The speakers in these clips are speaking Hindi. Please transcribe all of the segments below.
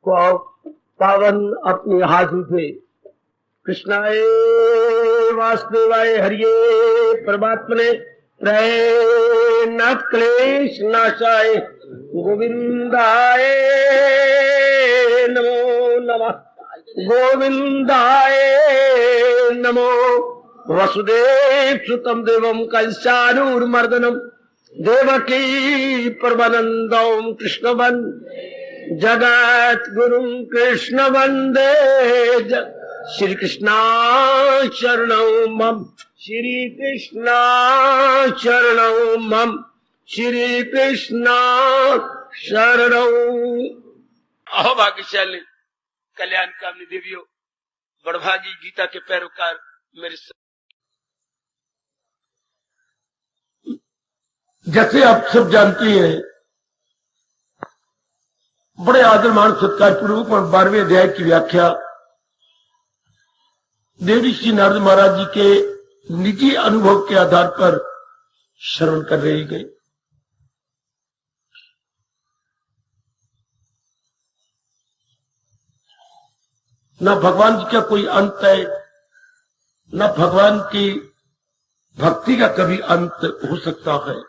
पावन अपने हाथ उठे। कृष्णाय वासुदेवाय हरिये परमात्मने न क्लेश नाशाय गोविंदाय नमो नमः। गोविंदाय नमो। वसुदेव सुतम देवम कंसानूरमर्दनम देवकी परमानंदम कृष्ण जगत गुरु कृष्ण वंदे श्री कृष्णा शरणं मम। श्री कृष्णा शरणं मम। श्री कृष्णा शरणं। अहो भाग्यशाली कल्याण कामनी देवियों, बड़भागी गीता के पैरोकार मेरे जैसे आप सब जानते हैं, बड़े आदर मान सत्कार पूर्वक और 12वें अध्याय की व्याख्या देवी श्री नारद महाराज जी के निजी अनुभव के आधार पर श्रवण कर रही गई। न भगवान जी का कोई अंत है, न भगवान की भक्ति का कभी अंत हो सकता है।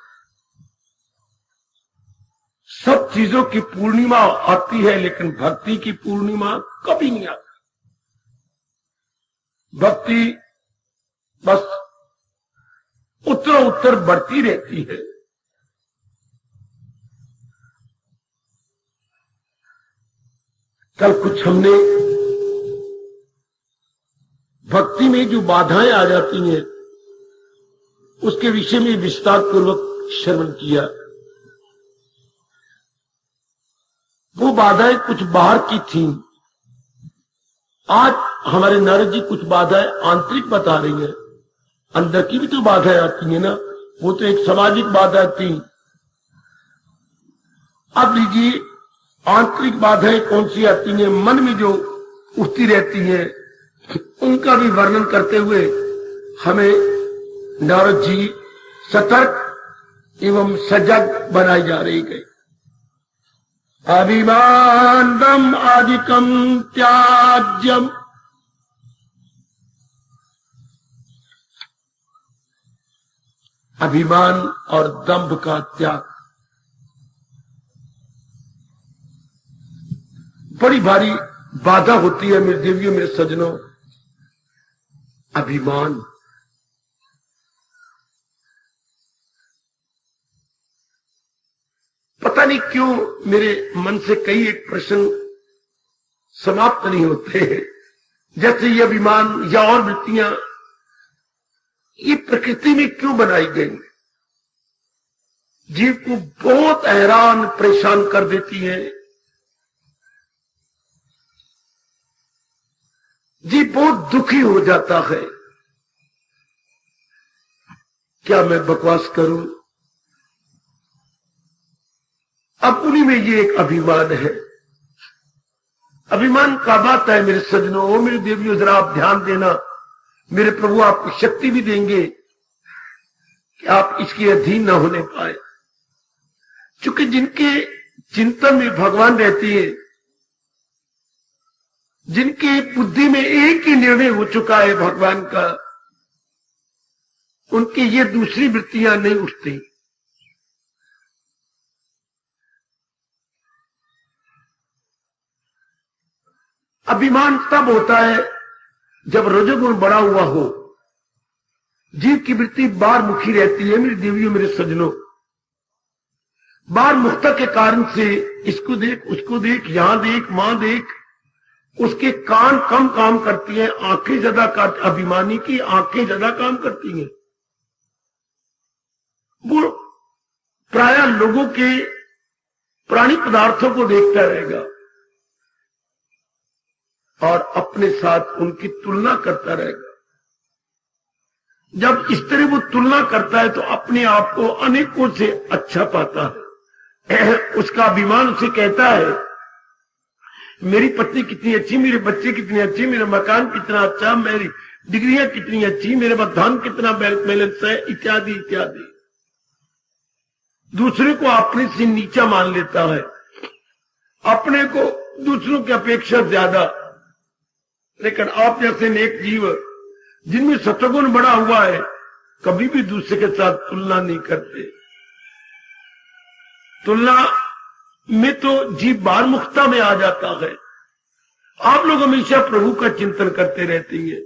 सब चीजों की पूर्णिमा आती है, लेकिन भक्ति की पूर्णिमा कभी नहीं आती। भक्ति बस उत्तर उत्तर बढ़ती रहती है। कल कुछ हमने भक्ति में जो बाधाएं आ जाती हैं उसके विषय में विस्तार पूर्वक श्रवण किया। वो बाधाएं कुछ बाहर की थीं। आज हमारे नारद जी कुछ बाधाएं आंतरिक बता रही हैं। अंदर की भी तो बाधाएं आती हैं ना, वो तो एक सामाजिक बाधा थी। अब लीजिए आंतरिक बाधाएं कौन सी आती हैं, मन में जो उठती रहती हैं, उनका भी वर्णन करते हुए हमें नारद जी सतर्क एवं सजग बनाई जा रही गई। अभिमानम आदिकम त्याज्यम, अभिमान और दंभ का त्याग बड़ी भारी बाधा होती है मेरे देवियों, मेरे सज्जनों। अभिमान, पता नहीं क्यों मेरे मन से कई एक प्रश्न समाप्त नहीं होते हैं। जैसे ये अभिमान या और वृत्तियां ये प्रकृति में क्यों बनाई गई, जीव को बहुत हैरान परेशान कर देती है। जीव बहुत दुखी हो जाता है। क्या मैं बकवास करूं? अब उन्हीं में ये एक अभिमान है। अभिमान का बात है मेरे सज्जनों, ओ मेरे देवियों, जरा आप ध्यान देना। मेरे प्रभु आपको शक्ति भी देंगे कि आप इसके अधीन न होने पाए। क्योंकि जिनके चिंतन में भगवान रहती है, जिनकी बुद्धि में एक ही निर्णय हो चुका है भगवान का, उनकी ये दूसरी वृत्तियां नहीं उठती। अभिमान तब होता है जब रजोगुण बड़ा हुआ हो, जीव की वृत्ति बार मुखी रहती है मेरी देवियों, मेरे सज्जनों। बार मुक्ता के कारण से इसको देख, उसको देख, यहां देख, वहां देख। उसके कान कम काम करती हैं, आंखें ज्यादा कर, अभिमानी की आंखें ज्यादा काम करती हैं। वो प्राय लोगों के प्राणी पदार्थों को देखता रहेगा और अपने साथ उनकी तुलना करता रहेगा। जब इस तरह वो तुलना करता है तो अपने आप को अनेकों से अच्छा पाता है। उसका अभिमान उसे कहता है, मेरी पत्नी कितनी अच्छी, मेरे बच्चे कितने अच्छे, मेरा मकान कितना अच्छा, मेरी डिग्रियां कितनी अच्छी, मेरे पास धन कितना बैलेंस है, इत्यादि इत्यादि। दूसरे को अपने से नीचा मान लेता है, अपने को दूसरों की अपेक्षा ज्यादा। लेकिन आप जैसे नेक जीव जिनमें सत्वगुण बड़ा हुआ है कभी भी दूसरे के साथ तुलना नहीं करते। तुलना में तो जीव बारमुखता में आ जाता है। आप लोग हमेशा प्रभु का चिंतन करते रहते हैं,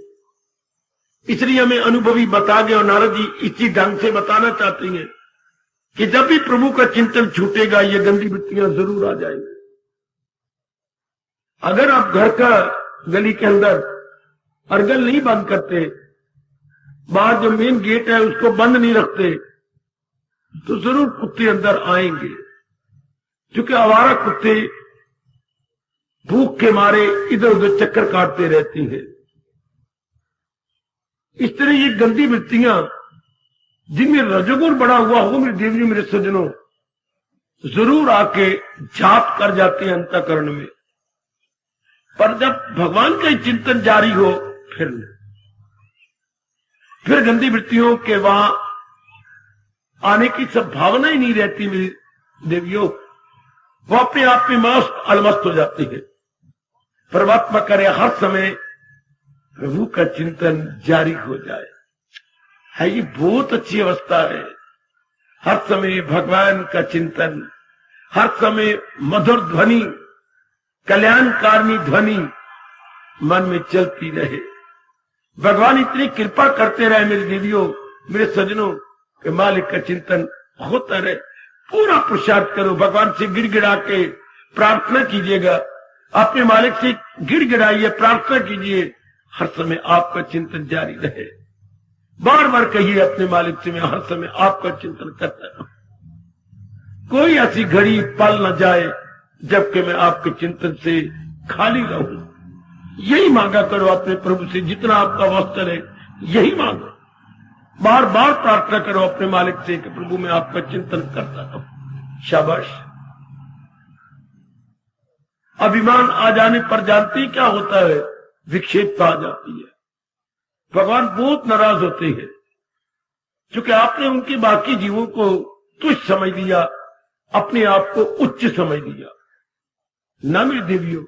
इसलिए हमें अनुभवी बता गए और नारद जी इसी ढंग से बताना चाहते हैं कि जब भी प्रभु का चिंतन छूटेगा ये गंदी वृत्तियां जरूर आ जाएंगी। अगर आप घर का गली के अंदर अर्गल नहीं बंद करते, बाहर जो मेन गेट है उसको बंद नहीं रखते, तो जरूर कुत्ते अंदर आएंगे, क्योंकि आवारा कुत्ते भूख के मारे इधर उधर चक्कर काटते रहती हैं। इस तरह ये गंदी वृत्तियां जिनमें रजोगुण बड़ा हुआ हो मेरे देवियों मेरे सज्जनों जरूर आके झाप कर जाते हैं अंतःकरण में। पर जब भगवान का चिंतन जारी हो फिर गंदी वृत्तियों के वहां आने की संभावना ही नहीं रहती मेरी देवियों। वो अपने आप में मस्त अलमस्त हो जाती है। परमात्मा करे हर समय प्रभु का चिंतन जारी हो जाए, है ये बहुत अच्छी अवस्था है। हर समय भगवान का चिंतन, हर समय मधुर ध्वनि, कल्याणकारिणी ध्वनि मन में चलती रहे। भगवान इतनी कृपा करते रहे मेरी देवियों मेरे सज्जनों कि मालिक का चिंतन होता रहे। पूरा पुरुषार्थ करो, भगवान से गिड़गिड़ा के प्रार्थना कीजिएगा, अपने मालिक से गिड़गिड़ाइए, प्रार्थना कीजिए, हर समय आपका चिंतन जारी रहे। बार बार कहिए अपने मालिक से मैं हर समय आपका चिंतन करता रहूं, कोई ऐसी घड़ी पल न जाए जबकि मैं आपके चिंतन से खाली रहूं। यही मांगा करो अपने प्रभु से, जितना आपका वस्त्र है यही मांगो। बार बार प्रार्थना करो अपने मालिक से कि प्रभु मैं आपका चिंतन करता रहूं। शाबाश। अभिमान आ जाने पर जानते क्या होता है? विक्षेपता आ जाती है। भगवान बहुत नाराज होते हैं क्योंकि आपने उनके बाकी जीवों को तुच्छ समझ लिया, अपने आप को उच्च समझ लिया। ना मेरी देवियों,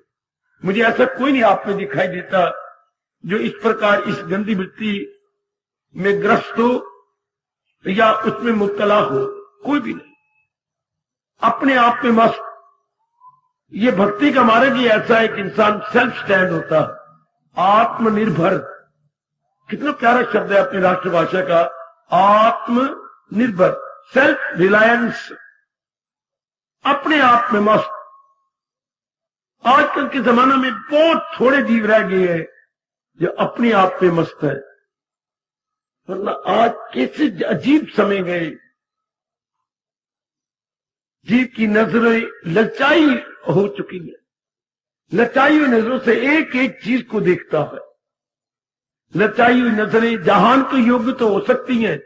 मुझे ऐसा कोई नहीं आप में दिखाई देता जो इस प्रकार इस गंदी वृत्ति में ग्रस्त हो या उसमें मुब्तला हो, कोई भी नहीं। अपने आप में मस्त। ये भक्ति का मार्ग ही ऐसा है कि इंसान सेल्फ स्टैंड होता है, आत्मनिर्भर। कितना प्यारा शब्द है अपनी राष्ट्रभाषा का, आत्मनिर्भर, सेल्फ रिलायंस, अपने आप में मस्त। आजकल के जमाने में बहुत थोड़े जीव रह गए हैं जो अपने आप में मस्त है, वरना आज कैसे अजीब समय गए। जीव की नजरें लचाई हो चुकी है, लचाई हुई नजरों से एक एक चीज को देखता है। लचाई हुई नजरें जहान के योग्य तो हो सकती हैं,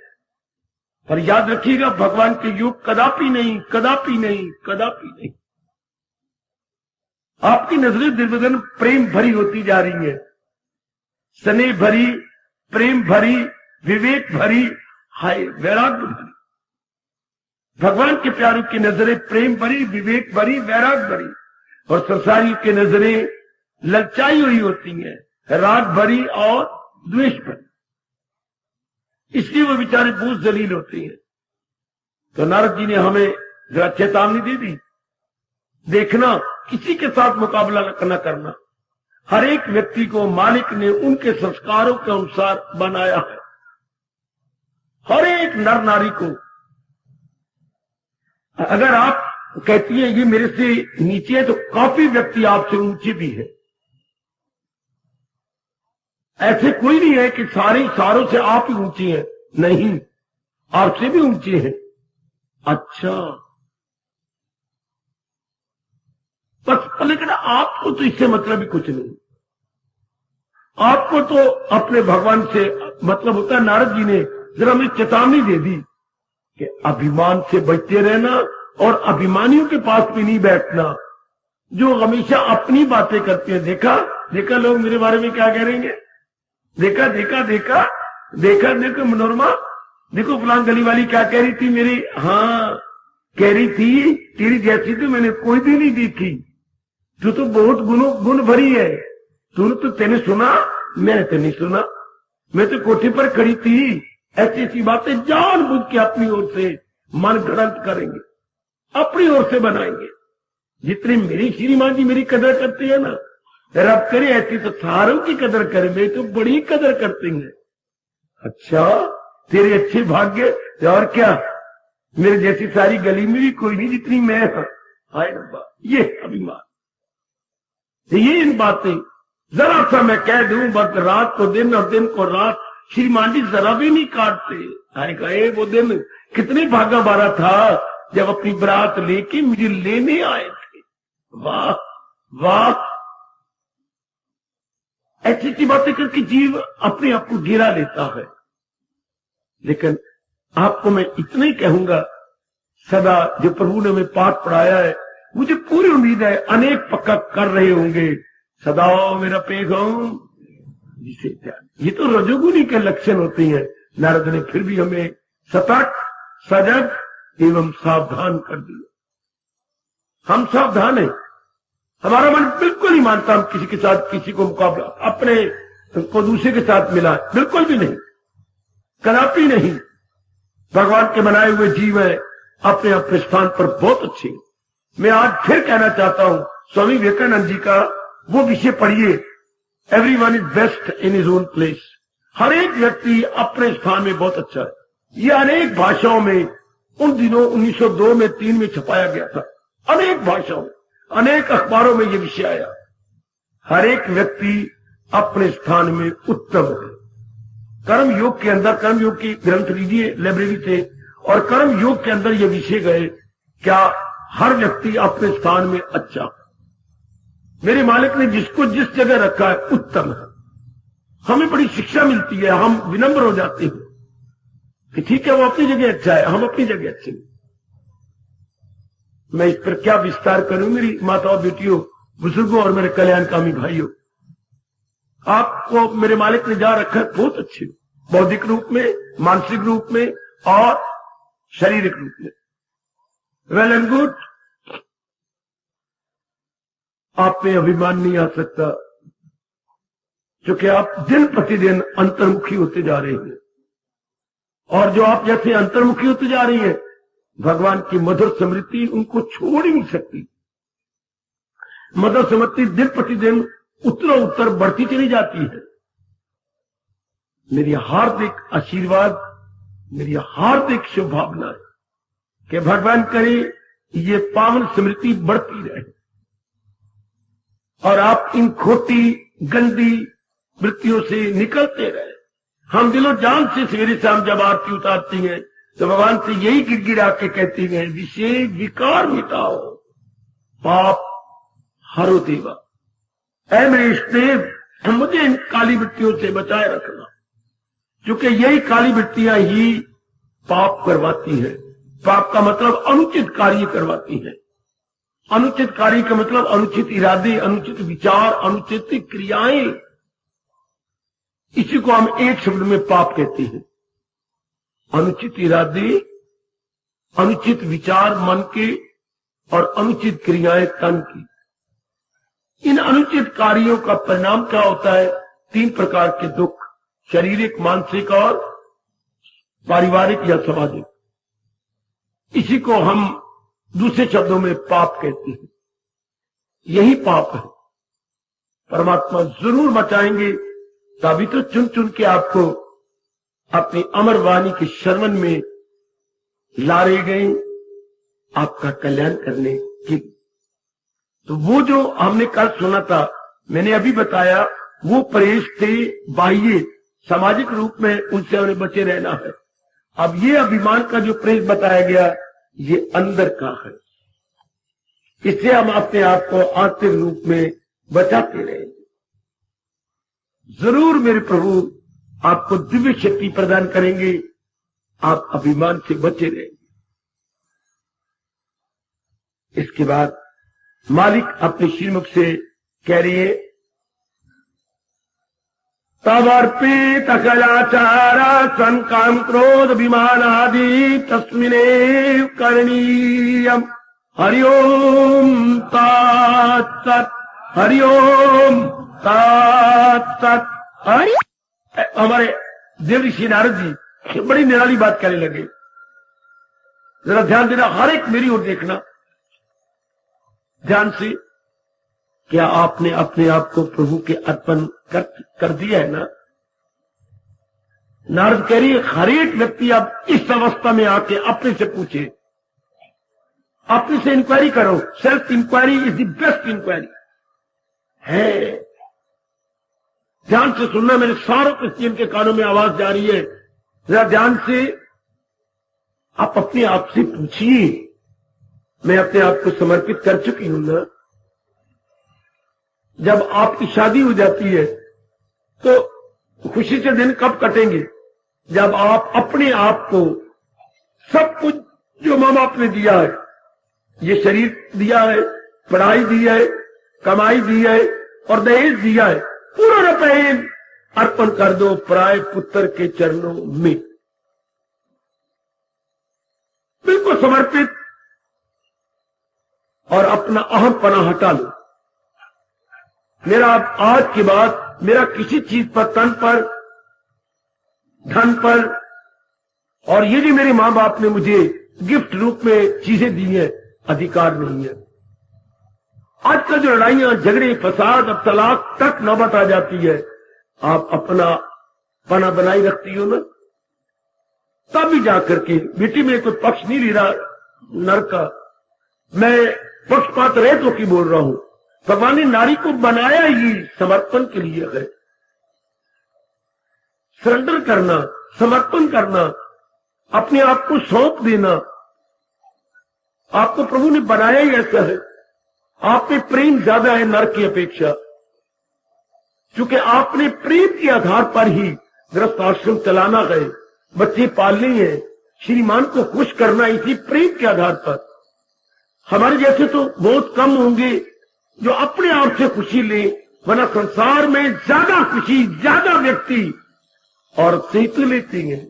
पर याद रखिएगा भगवान के योग कदापि नहीं, कदापि नहीं, कदापि नहीं। आपकी नजरें दिन ब दिन प्रेम भरी होती जा रही है, स्नेह भरी, प्रेम भरी, विवेक भरी, हाय वैराग्य भरी। भगवान के प्यारों की नजरें प्रेम भरी, विवेक भरी, वैराग्य भरी, और संसारियों की नजरें ललचाई हुई होती हैं, राग भरी और द्वेष भरी। इसलिए वो बेचारे बहुत जलील होते हैं। तो नारद जी ने हमें जरा चेतावनी दे दी, देखना किसी के साथ मुकाबला न करना। हर एक व्यक्ति को मालिक ने उनके संस्कारों के अनुसार बनाया है, हर एक नर नारी को। अगर आप कहती है ये मेरे से नीचे है, तो काफी व्यक्ति आपसे ऊंचे भी है। ऐसे कोई नहीं है कि सारों से आप ही ऊंची हैं, नहीं, आपसे भी ऊंचे हैं। अच्छा, बस लेकिन आपको तो इससे मतलब ही कुछ नहीं। आपको तो अपने भगवान से मतलब होता है। नारद जी ने जरा हमें चेतावनी दे दी कि अभिमान से बचते रहना और अभिमानियों के पास भी नहीं बैठना, जो हमेशा अपनी बातें करते हैं। देखा देखा लोग मेरे बारे में क्या कह रहेंगे, देखा देखा देखा देखा, देखो मनोरमा, देखो फलां गली वाली क्या कह रही थी मेरी। हाँ, कह रही थी तेरी जैसी तो मैंने कोई भी नहीं देखी। तू तो बहुत गुण भरी है। तेने सुना, मैंने तो नहीं सुना। मैं तो कोठी पर खड़ी थी। ऐसी ऐसी बातें जानबूझ के अपनी ओर से मन गढ़ंत करेंगे, अपनी ओर से बनाएंगे। जितनी मेरी श्रीमान जी मेरी कदर करती है ना, रब करे ऐसी तो सारों की कदर करे। मेरी तो बड़ी कदर करती है। अच्छा, तेरे अच्छे भाग्य। और क्या, मेरे जैसी सारी गली में भी कोई नहीं जितनी मैं। हाय रब्बा, ये अभिमान, ये इन बातें जरा सा मैं कह दूं, बस रात को दिन और दिन को रात श्रीमान जी जरा भी नहीं काटते। हाय गए वो दिन, कितने भागा बारा था जब अपनी बरात लेके मुझे लेने आए थे। वाह वाह, ऐसी ऐसी बातें करके जीव अपने आप को गिरा लेता है। लेकिन आपको मैं इतना ही कहूंगा, सदा जो प्रभु ने हमें पाठ पढ़ाया है, मुझे पूरी उम्मीद है अनेक पक्का कर रहे होंगे। सदा मेरा पैगाम जिसे ध्यान, ये तो रजोगुनी के लक्षण होते हैं। नारद ने फिर भी हमें सतर्क, सजग एवं सावधान कर दिया। हम सावधान हैं, हमारा मन बिल्कुल नहीं मानता हम किसी के साथ किसी को मुकाबला, अपने को दूसरे के साथ मिला, बिल्कुल भी नहीं, कदापि नहीं। भगवान के बनाए हुए जीव है, अपने अपने स्थान पर बहुत अच्छे। मैं आज फिर कहना चाहता हूं, स्वामी विवेकानंद जी का वो विषय पढ़िए, everyone is best in his own place. हर एक व्यक्ति अपने स्थान में बहुत अच्छा है। ये अनेक भाषाओं में उन दिनों 1902 में 3 में छपाया गया था। अनेक भाषाओं में, अनेक अखबारों में ये विषय आया। हर एक व्यक्ति अपने स्थान में उत्तम है। कर्म योग के अंदर, कर्म योग की ग्रंथ लीजिए लाइब्रेरी से, और कर्म योग के अंदर ये विषय गए, क्या हर व्यक्ति अपने स्थान में अच्छा। मेरे मालिक ने जिसको जिस जगह रखा है उत्तम है। हमें बड़ी शिक्षा मिलती है, हम विनम्र हो जाते हैं कि ठीक है वो अपनी जगह अच्छा है, हम अपनी जगह अच्छे हैं। मैं इस पर क्या विस्तार करूं, मेरी माताओं, बेटियों, बुजुर्गों और मेरे कल्याणकामी भाइयों। आपको मेरे मालिक ने जहां रखा है बहुत अच्छे, बौद्धिक रूप में, मानसिक रूप में और शारीरिक रूप में। Well and good. आप में अभिमान नहीं आ सकता, क्योंकि आप दिन प्रतिदिन अंतर्मुखी होते जा रहे हैं। और जो आप जैसे अंतर्मुखी होते जा रही हैं, भगवान की मधुर स्मृति उनको छोड़ ही नहीं सकती। मधुर स्मृति दिन प्रतिदिन उत्तर बढ़ती चली जाती है। मेरी हार्दिक आशीर्वाद, मेरी हार्दिक शुभभावना है कि भगवान करे ये पावन स्मृति बढ़ती रहे और आप इन खोटी गंदी वृत्तियों से निकलते रहे। हम दिलो जान से सवेरे शाम जब आरती उतारती हैं तो भगवान से यही गिड़गिड़ा के कहती हैं, विषय विकार मिटाओ, पाप हरो देवा। ऐ मेरे इष्टदेव, मुझे इन काली वृत्तियों से बचाए रखना, क्योंकि यही काली वृत्तियां ही पाप करवाती हैं। पाप का मतलब अनुचित कार्य करवाती है। अनुचित कार्य का मतलब अनुचित इरादे, अनुचित विचार, अनुचित क्रियाएं। इसी को हम एक शब्द में पाप कहते हैं। अनुचित इरादे, अनुचित विचार मन के और अनुचित क्रियाएं तन की। इन अनुचित कार्यों का परिणाम क्या होता है? 3 प्रकार के दुख, शारीरिक, मानसिक और पारिवारिक या सामाजिक। इसी को हम दूसरे शब्दों में पाप कहते हैं। यही पाप है। परमात्मा जरूर बचाएंगे, तभी तो चुन चुन के आपको अपनी अमर वाणी के शरण में लाए गए आपका कल्याण करने की। तो वो जो हमने कल सुना था, मैंने अभी बताया, वो परहेज थे बाह्य सामाजिक रूप में, उनसे हमें बचे रहना है। अब ये अभिमान का जो परहेज बताया गया, ये अंदर का है। इससे हम अपने आप को आंतरिक रूप में बचाते रहेंगे। जरूर मेरे प्रभु आपको दिव्य शक्ति प्रदान करेंगे, आप अभिमान से बचे रहेंगे। इसके बाद मालिक अपने श्रीमुख से कह रही है, तवर्पित कलाचारा संकाम क्रोध विमान आदि तस्मिने करणीयम हरिओम तत्सत, हरिओम तत्सत। हमारे देव ऋषि नारद जी बड़ी निराली बात कहने लगे। जरा ध्यान देना, हर एक मेरी ओर देखना ध्यान से। क्या आपने अपने आप को प्रभु के अर्पण कर दिया है ना? नारद कह रही है, हर एक व्यक्ति अब इस अवस्था में आके अपने से पूछे, अपने से इंक्वायरी करो। Self inquiry is the best inquiry है। ध्यान से सुनना, मेरे सारे क्रिश्चियन के कानों में आवाज जा रही है, जरा ध्यान से आप अपने आप से पूछिए, मैं अपने आप को समर्पित कर चुकी हूं ना? जब आपकी शादी हो जाती है तो खुशी के दिन कब कटेंगे? जब आप अपने आप को सब कुछ जो माँ बाप ने दिया है, ये शरीर दिया है, पढ़ाई दी है, कमाई दी है और दहेज दिया है, पूरा रुपये अर्पण कर दो पराये पुत्र के चरणों में, बिल्कुल समर्पित, और अपना अहमपना हटा लो। मेरा आज के बाद मेरा किसी चीज पर, तन पर, धन पर, और ये जो मेरे मां बाप ने मुझे गिफ्ट रूप में चीजें दी हैं, अधिकार नहीं है। आजकल जो लड़ाइयां, झगड़े, फसाद, अब तलाक तक नौबत आ जाती है, आप अपना पना बनाई रखती हो ना, तब भी जाकर के बेटी में कोई पक्ष नहीं ले रहा नर का, मैं पक्षपात रहित होकर बोल रहा हूं। भगवान ने नारी को बनाया ही समर्पण के लिए है। सरेंडर करना, समर्पण करना, अपने आप को सौंप देना। आपको प्रभु ने बनाया ही ऐसा है। आप में प्रेम ज्यादा है नर की अपेक्षा, क्योंकि आपने प्रेम के आधार पर ही गृहस्थ आश्रम चलाना है, बच्चे पालने हैं, श्रीमान को खुश करना, इसी प्रेम के आधार पर। हमारे जैसे तो बहुत कम होंगे जो अपने आप से खुशी ले, वरना संसार में ज्यादा खुशी, ज्यादा व्यक्ति और से तो लेते हैं।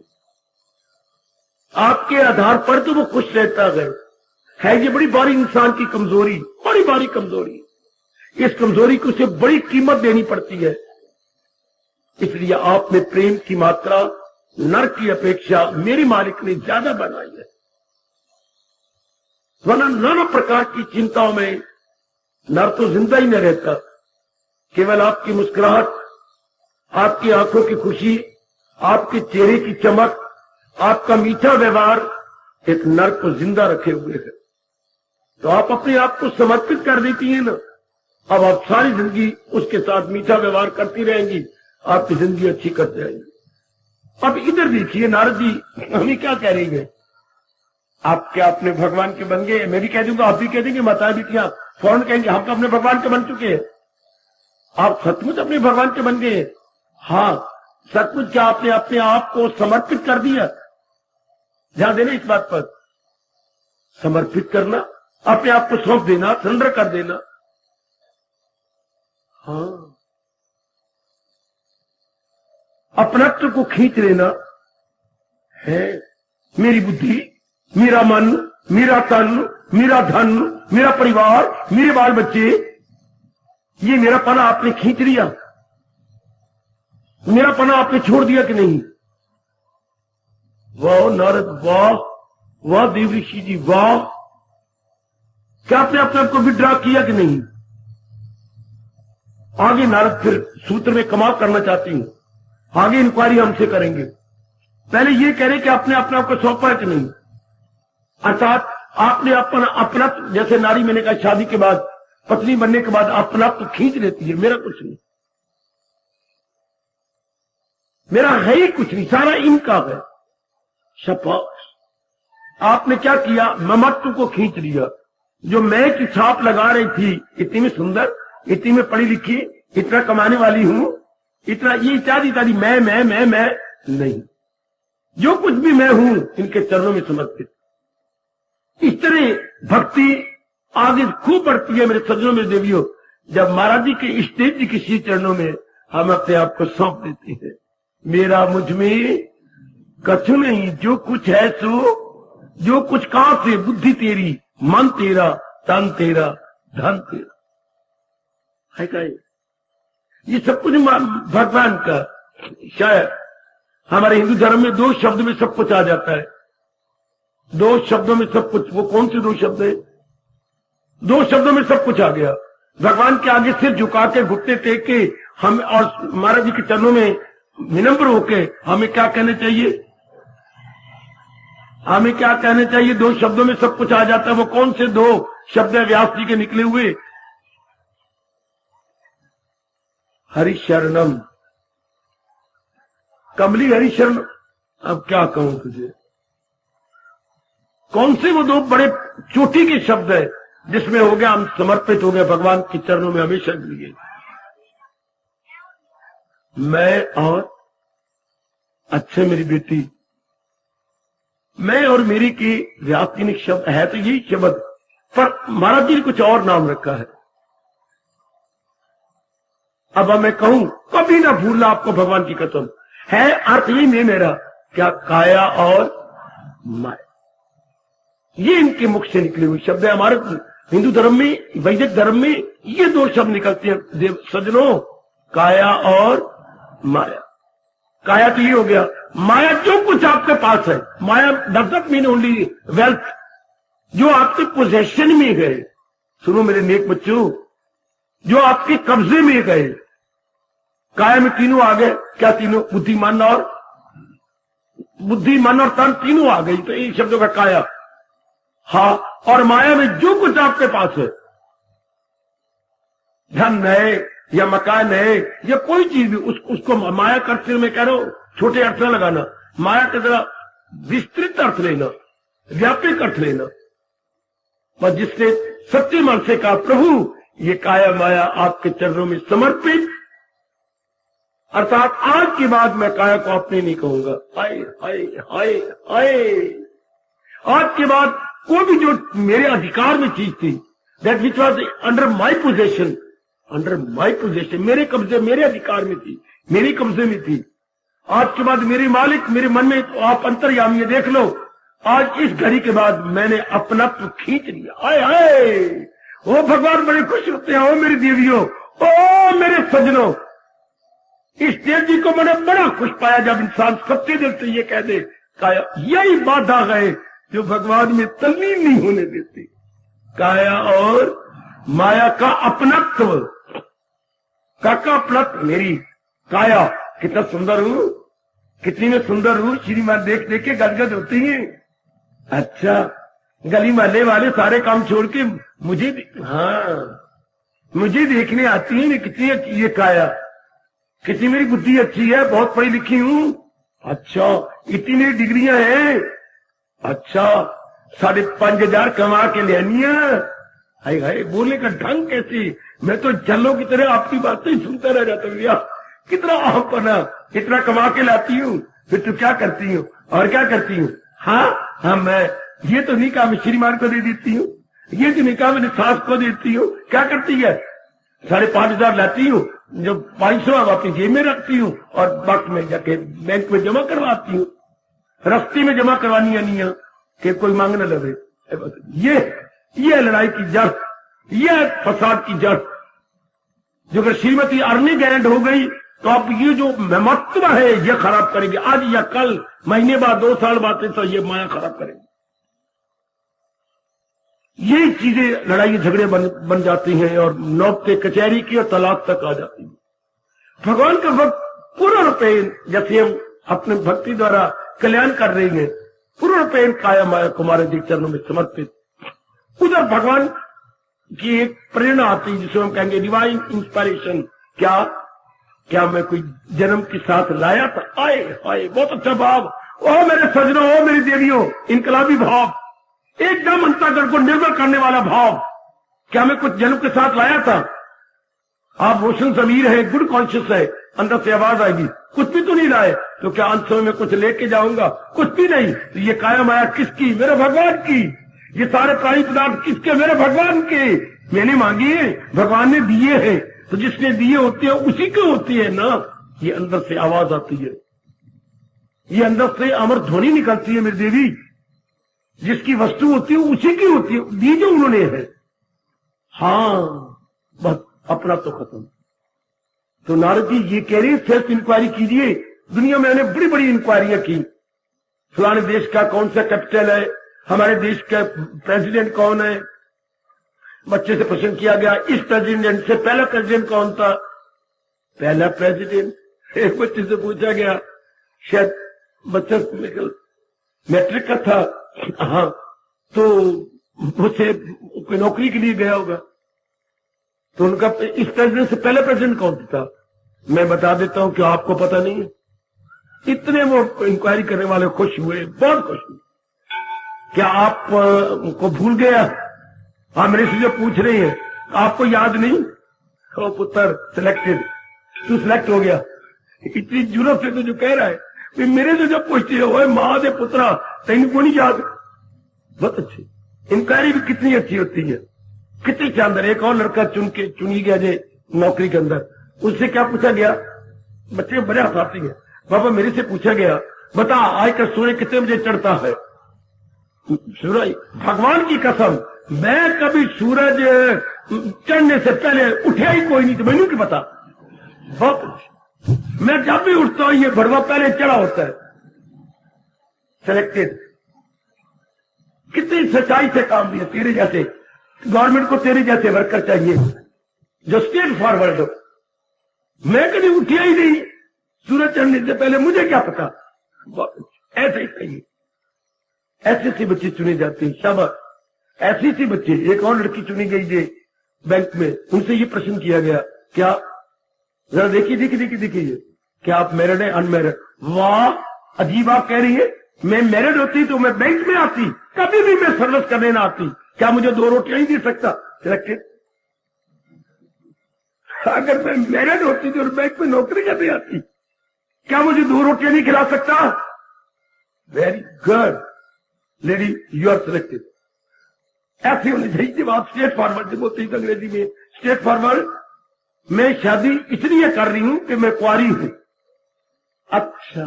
आपके आधार पर तो वो खुश रहता है। ये बड़ी बारी इंसान की कमजोरी, बड़ी बारी कमजोरी। इस कमजोरी को उसे बड़ी कीमत देनी पड़ती है। इसलिए आप में प्रेम की मात्रा नर की अपेक्षा मेरे मालिक ने ज्यादा बनाई है। वरना नाना प्रकार की चिंताओं में नर तो जिंदा ही न रहता। केवल आपकी मुस्कुराहट, आपकी आंखों की खुशी, आपके चेहरे की चमक, आपका मीठा व्यवहार एक नर को जिंदा रखे हुए है। तो आप अपने आप को समर्पित कर देती हैं ना, अब आप सारी जिंदगी उसके साथ मीठा व्यवहार करती रहेंगी, आपकी जिंदगी अच्छी कट जाएगी। अब इधर देखिए नारद जी हमें क्या कह रही है। आप क्या अपने भगवान के बन गए? मैं भी कह दूंगा, आप भी कह देंगे, माताएं बेटियां फौरन कहेंगे हम तो अपने भगवान के बन चुके हैं। आप सचमुच अपने भगवान के बन गए? हाँ, सचमुच क्या आपने अपने आप को समर्पित कर दिया? ध्यान देना इस बात पर, समर्पित करना, अपने आप को सौंप देना, सरेंडर कर देना। हाँ, अपनत्व को खींच लेना है। मेरी बुद्धि, मेरा मन, मेरा तन, मेरा धन, मेरा परिवार, मेरे बाल बच्चे, ये मेरा पना आपने खींच लिया। मेरा पना आपने छोड़ दिया कि नहीं? वाह नारद, वाह वाह देव ऋषि जी, वाह। क्या आपने अपने आप को विड्रॉ किया कि नहीं? आगे नारद फिर सूत्र में कमाल करना चाहती हूं, आगे इंक्वायरी हमसे करेंगे। पहले ये कह रहे कि आपने अपने आप को सौंपा कि नहीं, अर्थात आपने अपना जैसे नारी, मैंने कहा शादी के बाद, पत्नी बनने के बाद अपना तो खींच लेती है, मेरा कुछ नहीं, मेरा है ही कुछ नहीं, सारा इनका है। शाबाश, आपने क्या किया? ममत्व को खींच लिया। जो मैं की छाप लगा रही थी, इतनी में सुंदर, इतनी में पढ़ी लिखी, इतना कमाने वाली हूं, इतना ये इत्यादि इत्यादि, मैं नहीं, जो कुछ भी मैं हूं इनके चरणों में समर्पित। इस तरह भक्ति आगे खूब बढ़ती है मेरे सज्जनों, मेरे देवियों। जब महाराज जी के स्टेज जी के श्री चरणों में हम अपने आप को सौंप देते हैं। मेरा मुझ में कछु नहीं, जो कुछ है सो, जो कुछ कहां से, बुद्धि तेरी, मन तेरा, तन तेरा, धन तेरा। है क्या ये सब कुछ भगवान का। शायद हमारे हिंदू धर्म में 2 शब्द में सब कुछ आ जाता है। 2 शब्दों में सब कुछ। वो कौन से 2 शब्द है? 2 शब्दों में सब कुछ आ गया। भगवान के आगे सिर झुका के, घुटने टेक के हम और महाराज जी के चरणों में विनम्र होके हमें क्या कहने चाहिए? हमें क्या कहने चाहिए? 2 शब्दों में सब कुछ आ जाता है। वो कौन से 2 शब्द है व्यास जी के निकले हुए? हरिशरणम, कमली हरिशरण। अब क्या कहूं तुझे? कौन से वो 2 बड़े चोटी के शब्द है जिसमें हो गया हम समर्पित हो गए भगवान के चरणों में हमेशा के लिए। मैं और अच्छे मेरी बेटी, मैं और मेरी की व्याप्तिनिक शब्द है तो यही शब्द, पर महाराज जी ने कुछ और नाम रखा है। अब मैं कहूं कभी ना भूलना आपको भगवान की कसम है। अर्थ यही नहीं मेरा क्या? काया और माया, ये इनके मुख से निकले हुए शब्द है। हमारे हिंदू धर्म में, वैदिक धर्म में ये 2 शब्द निकलते हैं सज्जनों, काया और माया। काया तो ये हो गया, माया जो कुछ आपके पास है। Maya does not mean only wealth, जो आपके पोजेशन में गए। सुनो मेरे नेक बच्चों, जो आपके कब्जे में गए। काया में तीनों आ गए। क्या तीनों? बुद्धि, मन और तन तीनों आ गई। तो इन शब्दों का काया। हाँ, और माया में जो कुछ आपके पास है, धन है या मकान है या कोई चीज भी, उसको माया का अर्थ में कह रहा हूं, छोटे अर्थ में लगाना। माया का जरा विस्तृत अर्थ लेना, व्यापक अर्थ लेना। पर जिसने सच्चे मन से कहा प्रभु ये काया माया आपके चरणों में समर्पित, अर्थात आज के बाद मैं काया को अपने नहीं कहूंगा। हाय हाय हाय हाय, आज के बाद कोई भी जो मेरे अधिकार में चीज थी, that which was under my possession, मेरे कब्जे, मेरे अधिकार में थी, मेरे कब्जे में थी, आज के बाद मेरे मालिक, मेरे मन में तो आप अंतर्यामी है। देख लो, आज इस घड़ी के बाद मैंने अपना तो खींच लिया। आए आए, ओ भगवान बड़े खुश होते हैं। ओ मेरी देवियों, ओ मेरे सज्जनों, इस देव जी को मैंने बड़ा खुश पाया जब इंसान सच्चे दिल से ये कह दे काया। यही बाधा है जो भगवान में तल्लीन नहीं होने देती। काया और माया का अपनत्व, काका अपनत्व। मेरी काया कितना सुंदर हूं, कितनी में सुंदर हूं, श्रीमान देख देख के गदगद होती है। अच्छा, गली महल्ले वाले सारे काम छोड़ के मुझे देखने आती है। कितनी अच्छी ये काया, कितनी मेरी बुद्धि अच्छी है, बहुत पढ़ी लिखी हूं। अच्छा, इतनी मेरी डिग्रियां हैं। अच्छा, 5,500 कमा के लेनिया। हाय हाय, बोलने का ढंग कैसी, मैं तो जल्लों की तरह आपकी बातें सुनता रह जाता हूँ। यार कितना आहपना, इतना कमा के लाती हूँ, फिर तू क्या करती हूँ और क्या करती हूँ? हाँ, मैं ये तो नहीं कहा मैं श्रीमान को दे देती हूँ, ये तो नहीं कहा मैंने सास को देती हूँ। क्या करती है? 5,500 लाती हूँ, जो 500 अपनी जेब में रखती हूँ और वक्त में जाके बैंक में जमा करवाती हूँ। रस्ते में जमा करवानी है नहीं कि कोई मांग न लगे। ये लड़ाई की जड़, ये फसाद की जड़। जो अगर श्रीमती अर्निंग गारंट हो गई तो अब ये जो महत्व है ये खराब करेगी। आज या कल, महीने बाद, 2 साल बाद तो ये माया खराब करेगी। ये चीजें लड़ाई झगड़े बन जाती हैं और नौबते कचहरी की और तलाक तक आ जाती है। भगवान का भक्त पूर्ण रूपेण, जैसे हम अपने भक्ति द्वारा कल्याण कर रही हैं, पूर्ण रूपेण काया माया कुमार जी चरणों में समर्पित। उधर भगवान की एक प्रेरणा आती है जिसे हम कहेंगे डिवाइन इंस्पिरेशन। क्या मैं कोई जन्म के साथ लाया था? आए आए, बहुत अच्छा भाव। ओ मेरे सजनों, ओ मेरी देवियों, इनकलाबी भाव, एकदम अंतःकरण को निर्भर करने वाला भाव। क्या मैं कुछ जन्म के साथ लाया था? आप रोशन समीर है, गुड कॉन्शियस है, अंदर से आवाज आएगी कुछ भी तो नहीं लाए, तो क्या अंत समय में कुछ लेके जाऊंगा? कुछ भी नहीं। तो ये काया माया किसकी? मेरे भगवान की। ये सारे प्राणी पदार्थ किसके? मेरे भगवान के। मैंने मांगी है, भगवान ने दिए हैं, तो जिसने दिए होते हैं उसी के होती है ना। ये अंदर से आवाज आती है, ये अंदर से अमर ध्वनि निकलती है मेरी देवी। जिसकी वस्तु होती है उसी की होती है, दी जो उन्होंने है। हाँ, बस अपना तो खत्म। तो नारद जी ये कह रहे हैं सेल्फ इंक्वायरी कीजिए। दुनिया में मैंने बड़ी बड़ी इंक्वायरियां की, फलाने देश का कौन सा कैपिटल है, हमारे देश का प्रेसिडेंट कौन है। बच्चे से प्रश्न किया गया इस प्रेसिडेंट से पहला प्रेसिडेंट कौन था। पहला प्रेसिडेंट एक बच्चे से पूछा गया, शायद बच्चा मैट्रिक का था, हाँ, तो उसे कोई नौकरी के लिए गया होगा, तो उनका इस प्रेसिडेंट से पहला प्रेसिडेंट कौन था। मैं बता देता हूं कि आपको पता नहीं है। इतने वो इंक्वायरी करने वाले खुश हुए, बहुत खुश हुए। क्या आप को भूल गया? हाँ, मेरे से जो पूछ रही है आपको याद नहीं? ओ पुत्र सिलेक्टेड, तू सिलेक्ट हो गया। इतनी जुर्रत से तो जो कह रहा है, मेरे से जब पूछती है मां दे पुत्रा तेन को नहीं याद। बहुत अच्छी इंक्वायरी भी कितनी अच्छी होती है, कितनी शानदार। एक और लड़का चुनी गया जे नौकरी के अंदर, उससे क्या पूछा गया, बच्चे बड़े हंसाती है, बाबा मेरे से पूछा गया बता आज का सूर्य कितने बजे चढ़ता है। सूरज, भगवान की कसम मैं कभी सूरज चढ़ने से पहले उठा ही कोई नहीं, तो मैंने क्या पता। बहुत मैं जब भी उठता हूं ये भड़वा पहले चढ़ा होता है। सिलेक्टेड, कितनी सच्चाई से काम दिया। तेरे जैसे गवर्नमेंट को तेरे जैसे वर्कर चाहिए जो स्टेट फॉरवर्ड हो। मैं कभी उठिया ही नहीं सूरज चढ़ने से पहले, मुझे क्या पता। ऐसे ही चाहिए, ऐसे सी बच्चे चुने जाते हैं। शाबाश, ऐसी सी बच्चे। एक और लड़की चुनी गई थी बैंक में, उनसे ये प्रश्न किया गया, क्या जरा देखिए क्या आप मैरिड है अनमैरिड। वाह, अजीब बात कह रही है। मैं मैरिड होती तो मैं बैंक में आती, कभी भी मैं सर्विस करने ना आती। क्या मुझे 2 रोटियां ही दे सकता। सिलेक्टेड, अगर मैं मैरिड होती तो बैंक में नौकरी करने आती, क्या मुझे 2 रोटियां नहीं खिला सकता। Very good lady, you are selected. ऐसी होनी चाहिए जब आप स्टेट फॉरवर्ड जब होती है अंग्रेजी में। स्टेट फॉरवर्ड, मैं शादी इसलिए कर रही हूं कि मैं कुंवारी हूं। अच्छा,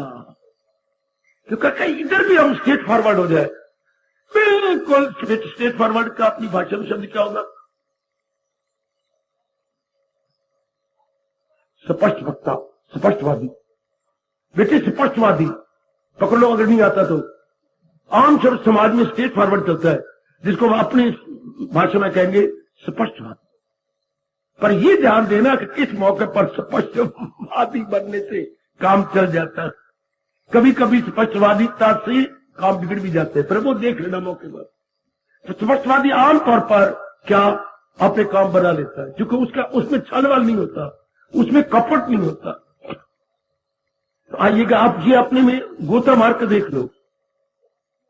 तो क्या इधर भी हम स्टेट फॉरवर्ड हो जाए। बिल्कुल स्टेट फॉरवर्ड का अपनी भाषा में शब्द क्या होगा। स्पष्ट वक्ता, स्पष्टवादी। बेटे स्पष्टवादी पकड़ लो अगर नहीं आता तो। आम शब्द समाज में स्टेट फॉरवर्ड चलता है, जिसको अपनी भाषा में कहेंगे स्पष्टवादी। पर यह ध्यान देना कि किस मौके पर स्पष्टवादी बनने से काम चल जाता है। कभी कभी स्पष्टवादिता से काम बिगड़ भी जाते हैं, पर वो देख लेना मौके पर। तो स्पष्टवादी आमतौर पर क्या अपने काम बना लेता है, क्योंकि उसका उसमें छलवाल नहीं होता, उसमें कपट नहीं होता। तो आइएगा आप ये अपने में गोता मार कर देख लो।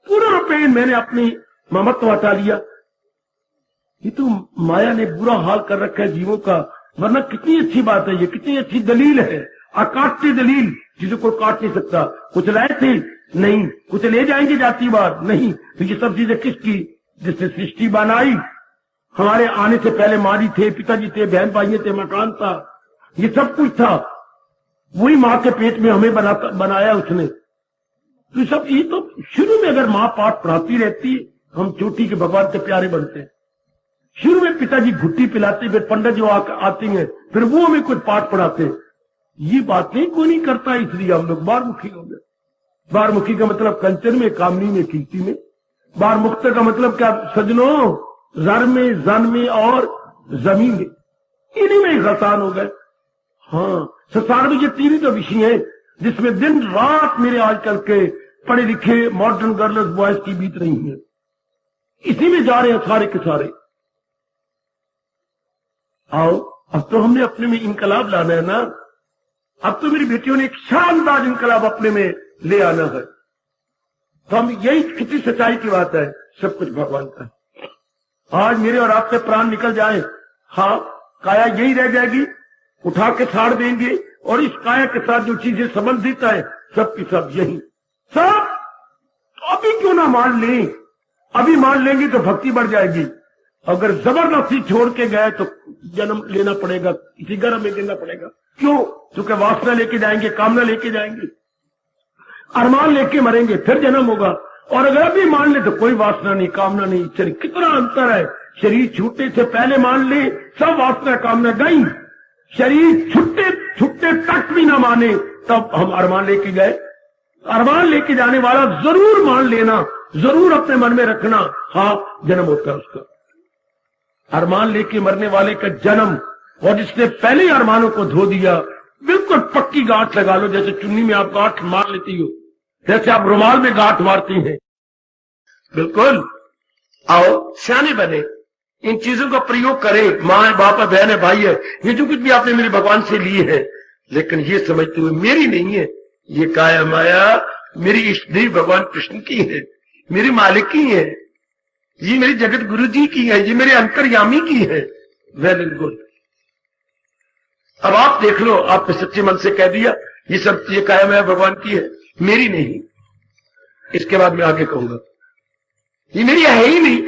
पूरा रुपये मैंने अपनी ममत्व हटा लिया। ये तो माया ने बुरा हाल कर रखा है जीवों का। वरना कितनी अच्छी बात है, ये कितनी अच्छी दलील है, अकाट्य दलील, जिसे कोई काट नहीं सकता। कुछ लाए थे नहीं, कुछ ले जाएंगे जाती बार नहीं। तो ये सब चीजें किसकी, जिसने सृष्टि बनाई। हमारे आने से पहले माँ जी थे, पिताजी थे, बहन भाई थे, मकान था, ये सब कुछ था। वही माँ के पेट में हमें बनाया उसने। तो सब ये तो शुरू में अगर माँ पाठ पढ़ाती रहती, हम चोटी के भगवान के प्यारे बनते। शुरू में पिताजी घुट्टी पिलाते, फिर पंडित जो आते हैं, फिर वो हमें कुछ पाठ पढ़ाते। ये बातें कोई नहीं करता, इसलिए हम लोग बारमुखी हो गए। बारमुखी का मतलब कंचन में, कामनी में, कीर्ति में। बारमुक्त का मतलब क्या सजनों, जर में, जन में और जमीन में, इन्हीं में गलतान हो गए। हाँ, संसार में ये 3 ही तो विषय है जिसमें दिन रात मेरे आजकल के पढ़े लिखे मॉडर्न गर्ल्स बॉयज की बीत रही है। इसी में जा रहे हैं सारे के सारे। आओ, अब तो हमने अपने में इनकलाब लाना है ना। अब तो मेरी बेटियों ने एक शानदार इनकलाब अपने में ले आना है। तो हम यही कितनी सच्चाई की बात है, सब कुछ भगवान का है। आज मेरे और आपके प्राण निकल जाए, हाँ, काया यही रह जाएगी, उठा के छाड़ देंगे। और इस काया के साथ जो चीजें संबंधित है सब की सब यही सब। तो अभी क्यों ना मान लें, अभी मान लेंगे तो भक्ति बढ़ जाएगी। अगर जबरदस्ती छोड़ के गए तो जन्म लेना पड़ेगा, इसी गर्भ में गिरना पड़ेगा। क्यों? क्योंकि वासना लेके जाएंगे, कामना लेके जाएंगे, अरमान लेके मरेंगे, फिर जन्म होगा। और अगर अभी मान ले तो कोई वासना नहीं, कामना नहीं, चलिए कितना अंतर है। शरीर छूटने से पहले मान ले सब वासना कामना गई, शरीर छुट्टे छुट्टे तक भी ना माने तब हम अरमान लेके गए। अरमान लेके जाने वाला जरूर मान लेना, जरूर अपने मन में रखना, हाँ जन्म होता है उसका। अरमान लेके मरने वाले का जन्म, और जिसने पहले ही अरमानों को धो दिया, बिल्कुल पक्की गांठ लगा लो, जैसे चुन्नी में आप गांठ मार लेती हो, जैसे आप रुमाल में गांठ मारती हैं। बिल्कुल आओ सियाने बने, इन चीजों का प्रयोग करें। माँ है, बाप है, बहन है, भाई है, ये जो कुछ भी आपने मेरे भगवान से ली है, लेकिन ये समझते हुए मेरी नहीं है, ये काया माया मेरी इष्ट देव भगवान कृष्ण की है, मेरे मालिक की है, ये मेरे जगत गुरु जी की है, ये मेरे अंतर्यामी की है। Well and good. अब आप देख लो, आपने सच्चे मन से कह दिया ये सब ये काया माया भगवान की है, मेरी नहीं। इसके बाद मैं आगे कहूंगा ये मेरी है ही नहीं।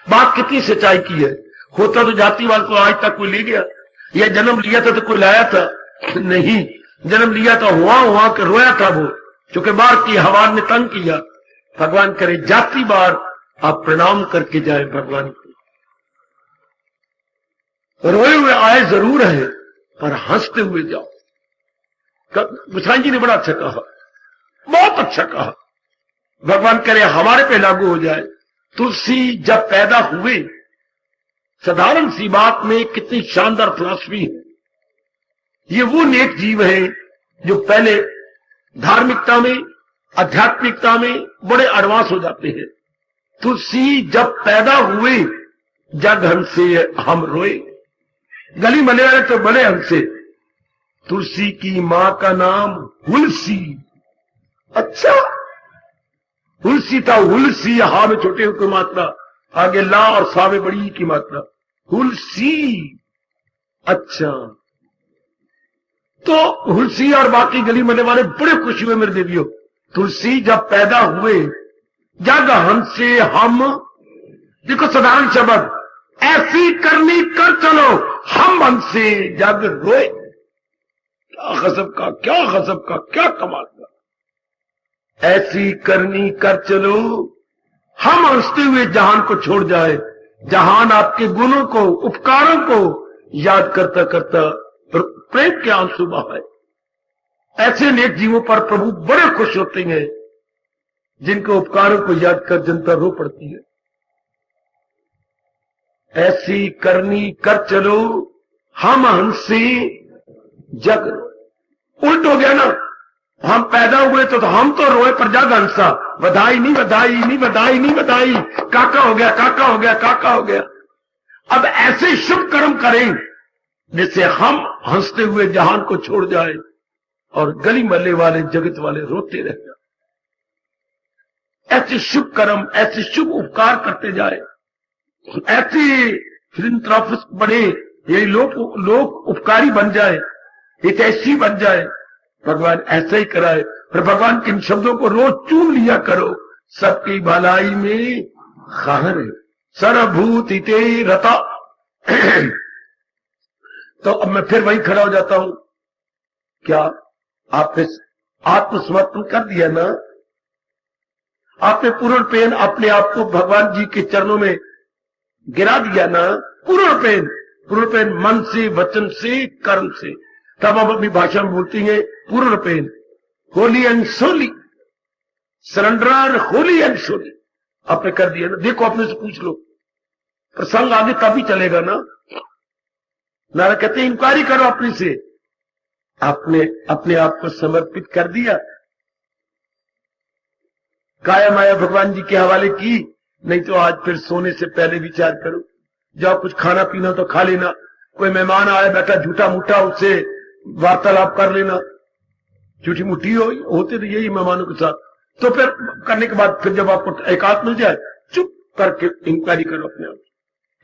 बात कितनी सच्चाई की है। होता तो जातिवाद को आज तक कोई ले गया, या जन्म लिया था तो कोई लाया था नहीं, जन्म लिया तो हुआ के रोया था वो, क्योंकि बार की हवा ने तंग किया। भगवान करे जाति बार आप प्रणाम करके जाए भगवान को। रोए हुए आए जरूर है, पर हंसते हुए जाओ। गोसाई जी ने बड़ा अच्छा कहा, बहुत अच्छा कहा। भगवान करे हमारे पे लागू हो जाए। तुलसी जब पैदा हुए, साधारण सी बात में कितनी शानदार फिलॉसफी है। ये वो नेक जीव है जो पहले धार्मिकता में, आध्यात्मिकता में बड़े एडवांस हो जाते हैं। तुलसी जब पैदा हुए, जग हंसे हम रोए। गली मले वाले तो बड़े हंसे। तुलसी की मां का नाम हुलसी। अच्छा, हुलसी था, हुलसी हा में छोटे की मात्रा, आगे ला और सा में बड़ी की मात्रा, हुलसी। अच्छा, तो हुलसी और बाकी गली मले वाले बड़े खुशी हुए मेरे देवियों। तुलसी जब पैदा हुए, जग हंसे हम, देखो साधारण शब्द, ऐसी करनी कर चलो हम हंसे जग रोए। क्या गजब का, क्या गजब का, क्या कमाल का। ऐसी करनी कर चलो हम हंसते हुए जहान को छोड़ जाए। जहान आपके गुणों को, उपकारों को याद करता करता प्रेम के आंसू बहाए। ऐसे नेक जीवों पर प्रभु बड़े खुश होते हैं, जिनके उपकारों को याद कर जनता रो पड़ती है। ऐसी करनी कर चलो हम हंसे जग। उल्ट हो गया ना, हम पैदा हुए तो हम तो रोए पर जग हंसा। बधाई नहीं, बधाई नहीं, बधाई नहीं, बधाई, काका हो गया, काका हो गया, काका हो गया। अब ऐसे शुभ कर्म करें जिससे हम हंसते हुए जहान को छोड़ जाए और गली मल्ले वाले जगत वाले रोते रह जाए। ऐसे शुभ कर्म, ऐसे शुभ उपकार करते जाए, ऐसे फिलंथ्रोपिस्ट बने, यही लोग उपकारी बन जाए, एक ऐसी बन जाए। भगवान ऐसा ही कराए। पर भगवान के इन शब्दों को रोज चूम लिया करो। सबकी भलाई में खाहर है, सर्वभूत हिते रता। तो अब मैं फिर वहीं खड़ा हो जाता हूं। क्या आपने आत्मसमर्पण कर दिया ना? आपने पूर्ण पेन अपने आप को भगवान जी के चरणों में गिरा दिया ना? पूर्ण पेन मन से, वचन से, कर्म से। तब आप अपनी भाषा में बोलती हैं पूर्ण पेन, wholly and solely, surrender wholly and solely. आपने कर दिया ना? देखो अपने से पूछ लो, प्रसंग आगे तभी चलेगा ना। नारा कहते हैं इंक्वायरी करो अपने से। आपने अपने आप को समर्पित कर दिया, काया माया भगवान जी के हवाले की? नहीं तो आज फिर सोने से पहले विचार करो। जाओ कुछ खाना पीना तो खा लेना, कोई मेहमान आया बैठा झूठा मूठा, उससे वार्तालाप कर लेना। झूठी मुट्ठी होते तो यही मेहमानों के साथ। तो फिर करने के बाद फिर जब आपको एकांत मिल जाए, चुप करके इंक्वायरी करो अपने आप।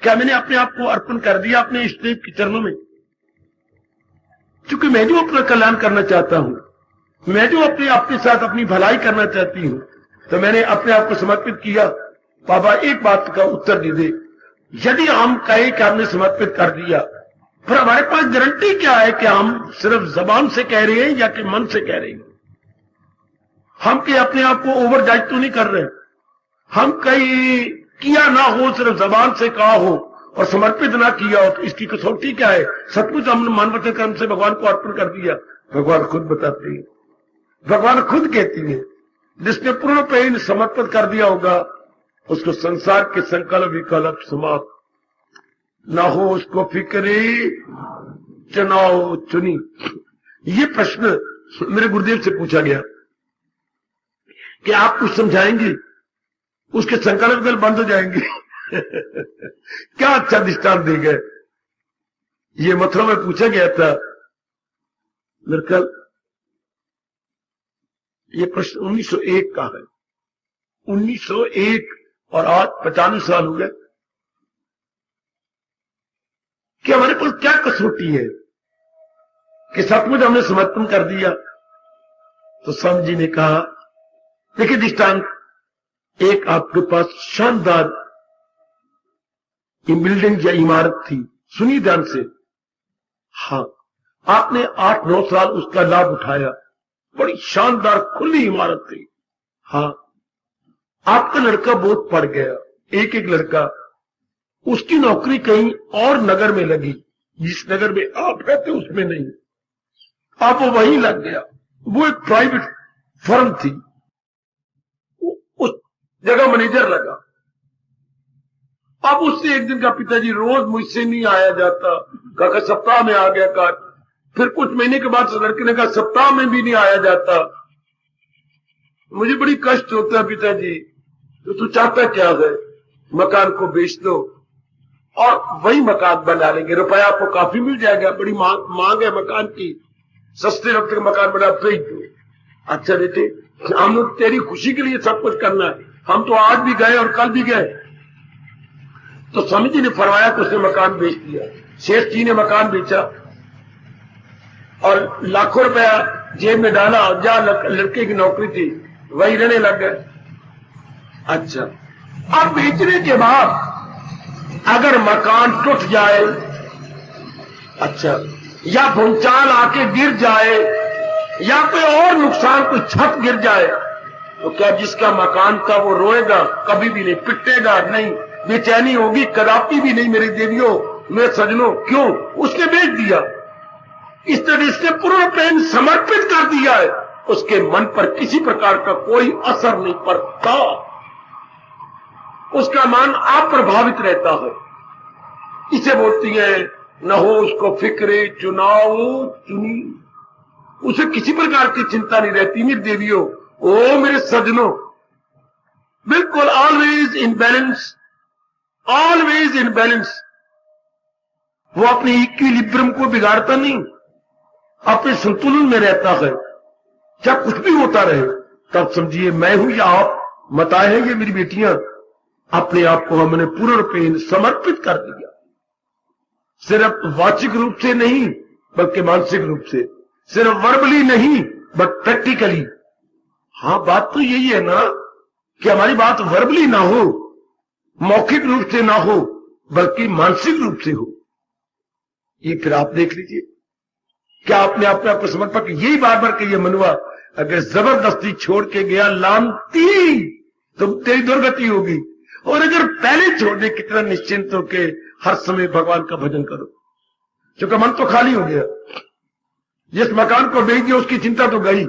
क्या मैंने अपने आप को अर्पण कर दिया अपने इष्ट देव के चरणों में? क्योंकि मैं जो अपना कल्याण करना चाहता हूं, मैं जो अपने साथ अपनी भलाई करना चाहती हूं, तो मैंने अपने आप को समर्पित किया। बाबा एक बात का उत्तर दे दे, यदि हम कहें कि हमने समर्पित कर दिया, फिर हमारे पास गारंटी क्या है कि हम सिर्फ जबान से कह रहे हैं या कि मन से कह रहे हैं? हम कि अपने आप को ओवर जज तो नहीं कर रहे हैं? हम कहीं किया ना हो, सिर्फ जबान से कहा हो और समर्पित ना किया हो, तो इसकी कसौटी क्या है? सचमुच हमने मानवता कर्म से भगवान को अर्पण कर दिया। भगवान खुद बताते हैं, भगवान खुद कहती है, जिसने पूर्ण प्रेम समर्पित कर दिया होगा उसको संसार के संकल्प विकल्प समाप्त ना हो, उसको फिक्री चुनाव चुनी। ये प्रश्न मेरे गुरुदेव से पूछा गया कि आप कुछ समझाएंगे, उसके संकल्प विकल्प बंद हो जाएंगे। क्या अच्छा दृष्टांत दे गए। ये मथुरा में पूछा गया था मेरे कल, ये प्रश्न 1901 का है, 1901, और आज 95 साल हो गए कि हमारे पास क्या कसौटी है कि सचमुच हमने समर्पण कर दिया। तो स्वामी जी ने कहा, देखिए दृष्टांत, एक आपके पास शानदार बिल्डिंग या इमारत थी, सुनी ध्यान से, हाँ, आपने 8-9 साल उसका लाभ उठाया, बड़ी शानदार खुली इमारत थी, हाँ, आपका लड़का बहुत पढ़ गया, एक लड़का, उसकी नौकरी कहीं और नगर में लगी, जिस नगर में आप रहते उसमें नहीं, आप वो वहीं लग गया। वो एक प्राइवेट फर्म थी, उस जगह मैनेजर लगा। अब उससे एक दिन का पिताजी रोज मुझसे नहीं आया जाता, कहा सप्ताह में आ गया कर। फिर कुछ महीने के बाद लड़के ने कहा सप्ताह में भी नहीं आया जाता, मुझे बड़ी कष्ट होता है पिताजी। तो तू चाहता क्या है? मकान को बेच दो और वही मकान बना लेंगे, रुपया आपको काफी मिल जाएगा, बड़ी मांग है मकान की, सस्ते वक्त का मकान बना बेच दो। अच्छा बेटे, हम लोग तेरी खुशी के लिए सब कुछ करना है, हम तो आज भी गए और कल भी गए। तो स्वामी जी ने फरमाया कि उसने मकान बेच दिया। शेख जी ने मकान बेचा और लाखों रुपया जेब में डाला और जहां लड़के की नौकरी थी वही रहने लग गए। अच्छा, अब बेचने के बाद अगर मकान टूट जाए, अच्छा, या भूचाल आके गिर जाए, या कोई और नुकसान, कोई छत गिर जाए, तो क्या जिसका मकान था वो रोएगा? कभी भी नहीं, पिटेगा नहीं, बेचैनी होगी कदापि भी नहीं। मेरे देवियों, मेरे सजनों, क्यों? उसने बेच दिया। इस तरह से पूर्ण प्रेम समर्पित कर दिया है, उसके मन पर किसी प्रकार का कोई असर नहीं पड़ता, उसका मन अप्रभावित रहता है। इसे बोलती है न हो उसको फिक्रे चुनाव चुनी, उसे किसी प्रकार की चिंता नहीं रहती। मेरी देवियों, ओ मेरे सजनों, बिल्कुल always in balance, always in balance. वो अपने इक्विलिब्रियम को बिगाड़ता नहीं, अपने संतुलन में रहता है। जब कुछ भी होता रहे तब समझिए मैं हूं या आप, मताएं हैं ये मेरी बेटियां, अपने आप को हमने पूर्ण रूपेण समर्पित कर दिया, सिर्फ वाचिक रूप से नहीं बल्कि मानसिक रूप से, सिर्फ वर्बली नहीं बट प्रैक्टिकली। हाँ, बात तो यही है ना कि हमारी बात वर्बली ना हो, मौखिक रूप से ना हो, बल्कि मानसिक रूप से हो। ये फिर आप देख लीजिए, क्या आपने अपने आप को समर्पण किया? यही बार बार कहिए मनुआ, अगर जबरदस्ती छोड़ के गया लानती तो तेरी दुर्गति होगी, और अगर पहले छोड़ दे कितना निश्चिंत होके हर समय भगवान का भजन करो, क्योंकि मन तो खाली हो गया। जिस मकान को बेच दिया उसकी चिंता तो गई,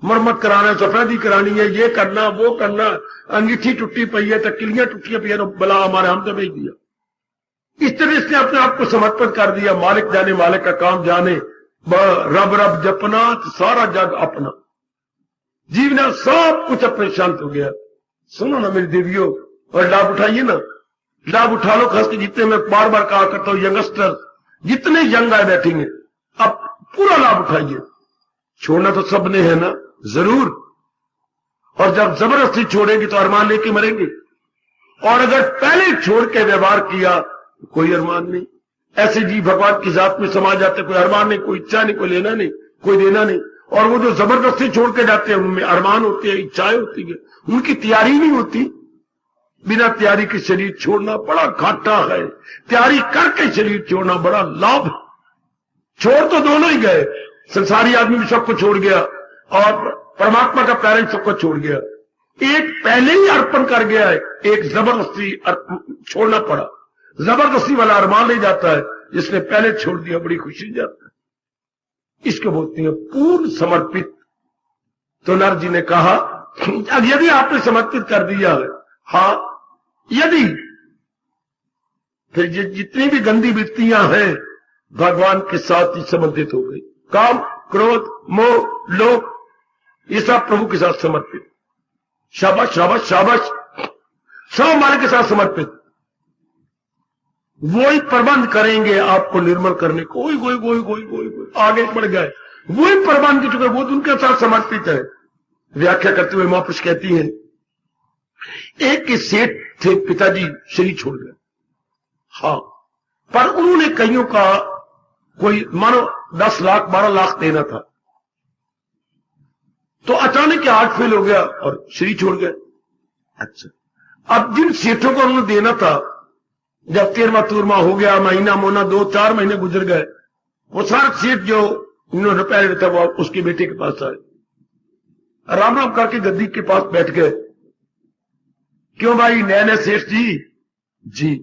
मरम्मत कराना, सफेदी करानी है, ये करना वो करना, अंगीठी टूटी पई है, तकिलियां टूटी पई है, तो बला हमारे हम तो बेच दिया। इस तरह से अपने आप को समर्पित कर दिया। मालिक जाने मालिक का काम जाने, रब रब जपना तो सारा जग अपना, जीवना सब कुछ अपने शांत हो गया। सुनो ना मेरी देवियों, और लाभ उठाइए ना, लाभ उठा लो। खास के जितने मैं बार बार कहा करता हूं, यंगस्टर जितने यंग आए बैठेंगे, अब पूरा लाभ उठाइए। छोड़ना तो सबने है ना, जरूर, और जब जबरदस्ती छोड़ेंगे तो अरमान लेके मरेंगे, और अगर पहले छोड़ के व्यवहार किया तो कोई अरमान नहीं। ऐसे जी भगवान की जात में समा जाते, कोई अरमान नहीं, कोई इच्छा नहीं, कोई लेना नहीं, कोई देना नहीं। और वो जो जबरदस्ती छोड़ के जाते हैं उनमें अरमान होते हैं, इच्छाएं होती है, उनकी तैयारी नहीं होती। बिना तैयारी के शरीर छोड़ना बड़ा घाटा है, तैयारी करके शरीर छोड़ना बड़ा लाभ है। छोड़ तो दोनों ही गए, संसारी आदमी भी सबको छोड़ गया और परमात्मा का प्यारा सबको छोड़ गया। एक पहले ही अर्पण कर गया है, एक जबरदस्ती छोड़ना पड़ा। जबरदस्ती वाला अरमान ले जाता है, जिसने पहले छोड़ दिया बड़ी खुशी जाता है। इसको बोलते हैं पूर्ण समर्पित। तो नारद जी ने कहा अब यदि आपने समर्पित कर दिया है, हाँ यदि, फिर जितनी भी गंदी वृत्तियां हैं भगवान के साथ ही संबंधित हो गई। काम, क्रोध, मोह, लोभ, ये सब प्रभु के साथ समर्पित। शाबाश शाबाश शाबाश, सब हमारे के साथ समर्पित। वही प्रबंध करेंगे आपको निर्मल करने को। कोई आगे बढ़ गए, वही प्रबंध की चुके, वो उनके साथ समर्पित है। व्याख्या करते हुए महापुरुष कहती हैं, एक के सेठ थे, पिताजी शरीर छोड़ गए, हाँ, पर उन्होंने कईयों का कोई मानो 10 लाख 12 लाख देना था, तो अचानक के हार्ट फेल हो गया और शरीर छोड़ गए। अच्छा, अब जिन सेठों को उन्होंने देना था, जब 13वां 14वां हो गया, महीना मोना 2-4 महीने गुजर गए, वो सारे सेठ जो उन्होंने रुपया लेना था वो उसके बेटे के पास आए, राम राम करके गद्दी के पास बैठ गए। क्यों भाई नए नए सेठ जी,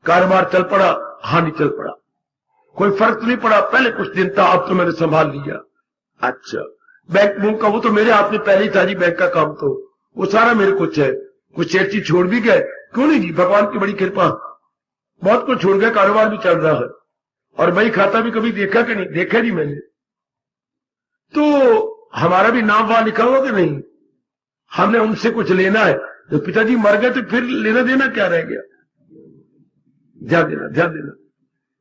कारोबार चल पड़ा? हाँ नहीं चल पड़ा। कोई फर्क तो नहीं पड़ा? पहले कुछ दिन था, अब तो मैंने संभाल लिया। अच्छा, बैंक बुक का वो तो मेरे हाथ में पहले ही था जी, बैंक का काम तो वो सारा मेरे कुछ है। कुछ सेठ जी छोड़ भी गए, क्यों नहीं जी, भगवान की बड़ी कृपा, बहुत कुछ छोड़ गया, कारोबार भी चल रहा है, और बही खाता भी कभी देखा कि नहीं? देखा जी मैंने। तो हमारा भी नाम वहां लिखा होगा कि नहीं? हमने उनसे कुछ लेना है, तो पिताजी मर गए तो फिर लेना देना क्या रह गया? ध्यान देना।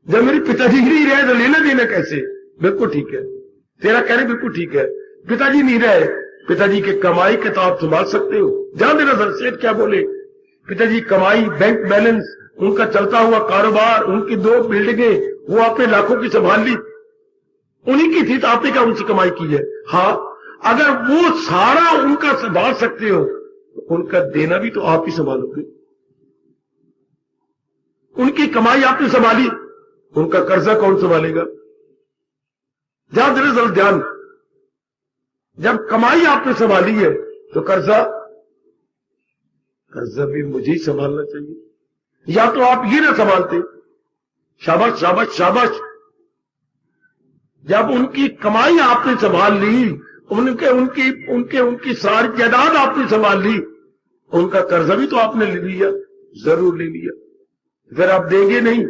जब मेरे पिताजी नहीं रहे तो लेना देना कैसे? बिल्कुल ठीक है, तेरा कहना बिल्कुल ठीक है। पिताजी नहीं रहे, पिताजी के कमाई के तो आप संभाल सकते हो। ध्यान देना सर, सेठ क्या बोले, पिताजी कमाई, बैंक बैलेंस, उनका चलता हुआ कारोबार, उनकी 2 बिल्डिंगें, वो आपने लाखों की संभाल ली, उन्हीं की थी, तो आपने क्या उनसे कमाई की है? हाँ, अगर वो सारा उनका संभाल सकते हो तो उनका देना भी तो आप ही संभालोगे। उनकी कमाई आपने संभाली, उनका कर्जा कौन संभालेगा? ध्यान देना जरा, ध्यान। जब कमाई आपने संभाली है तो कर्जा भी मुझे ही संभालना चाहिए, या तो आप ये ना संभालते। शाबाश शाबाश शाबाश। जब उनकी कमाई आपने संभाल ली, उनकी सारी जायदाद आपने संभाल ली, उनका कर्जा भी तो आपने ले लिया, जरूर ले लिया। फिर आप देंगे नहीं,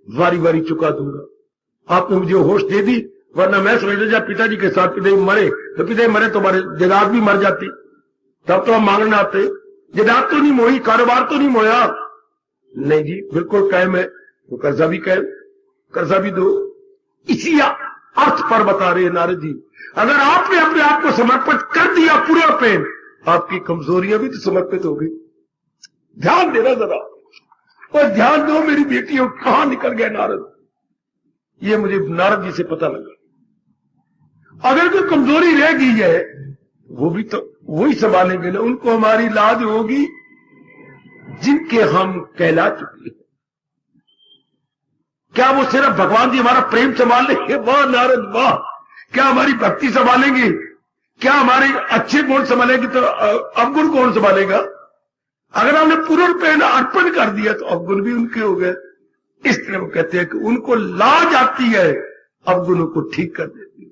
वारी वारी चुका दूंगा। आपने मुझे होश दे दी, वरना मैं समझता जब पिताजी के साथ पिताजी मरे तो पिताजी मरे तो हमारे जायदाद भी मर जाती, तब तो हम मांगने आते। जायदाद तो नहीं मोही, कारोबार तो नहीं मोया, नहीं जी बिल्कुल कायम है, तो कर्जा भी कायम, कर्जा भी दो। इसी अर्थ पर बता रहे हैं नारद जी, अगर आपने अपने आप को समर्पित कर दिया पूरा प्रेम, आपकी कमजोरियां भी तो समर्पित हो गई। ध्यान देना जरा, और ध्यान दो मेरी बेटियों, कहां निकल गए नारद, ये मुझे नारद जी से पता लगा। अगर कोई कमजोरी रह गई है, वो भी तो वही संभालेंगे ना, उनको हमारी लाज होगी जिनके हम कहला चुके हैं। क्या वो सिर्फ भगवान जी हमारा प्रेम संभाल लेंगे? वाह नारद वाह। क्या हमारी भक्ति संभालेंगे? क्या हमारे अच्छे गुण संभालेंगे? तो अवगुण कौन संभालेगा? अगर हमने पूर्ण प्रेम अर्पण कर दिया तो अवगुण भी उनके हो गए। इस तरह वो कहते हैं कि उनको लाज आती है, अवगुणों को ठीक कर देती है।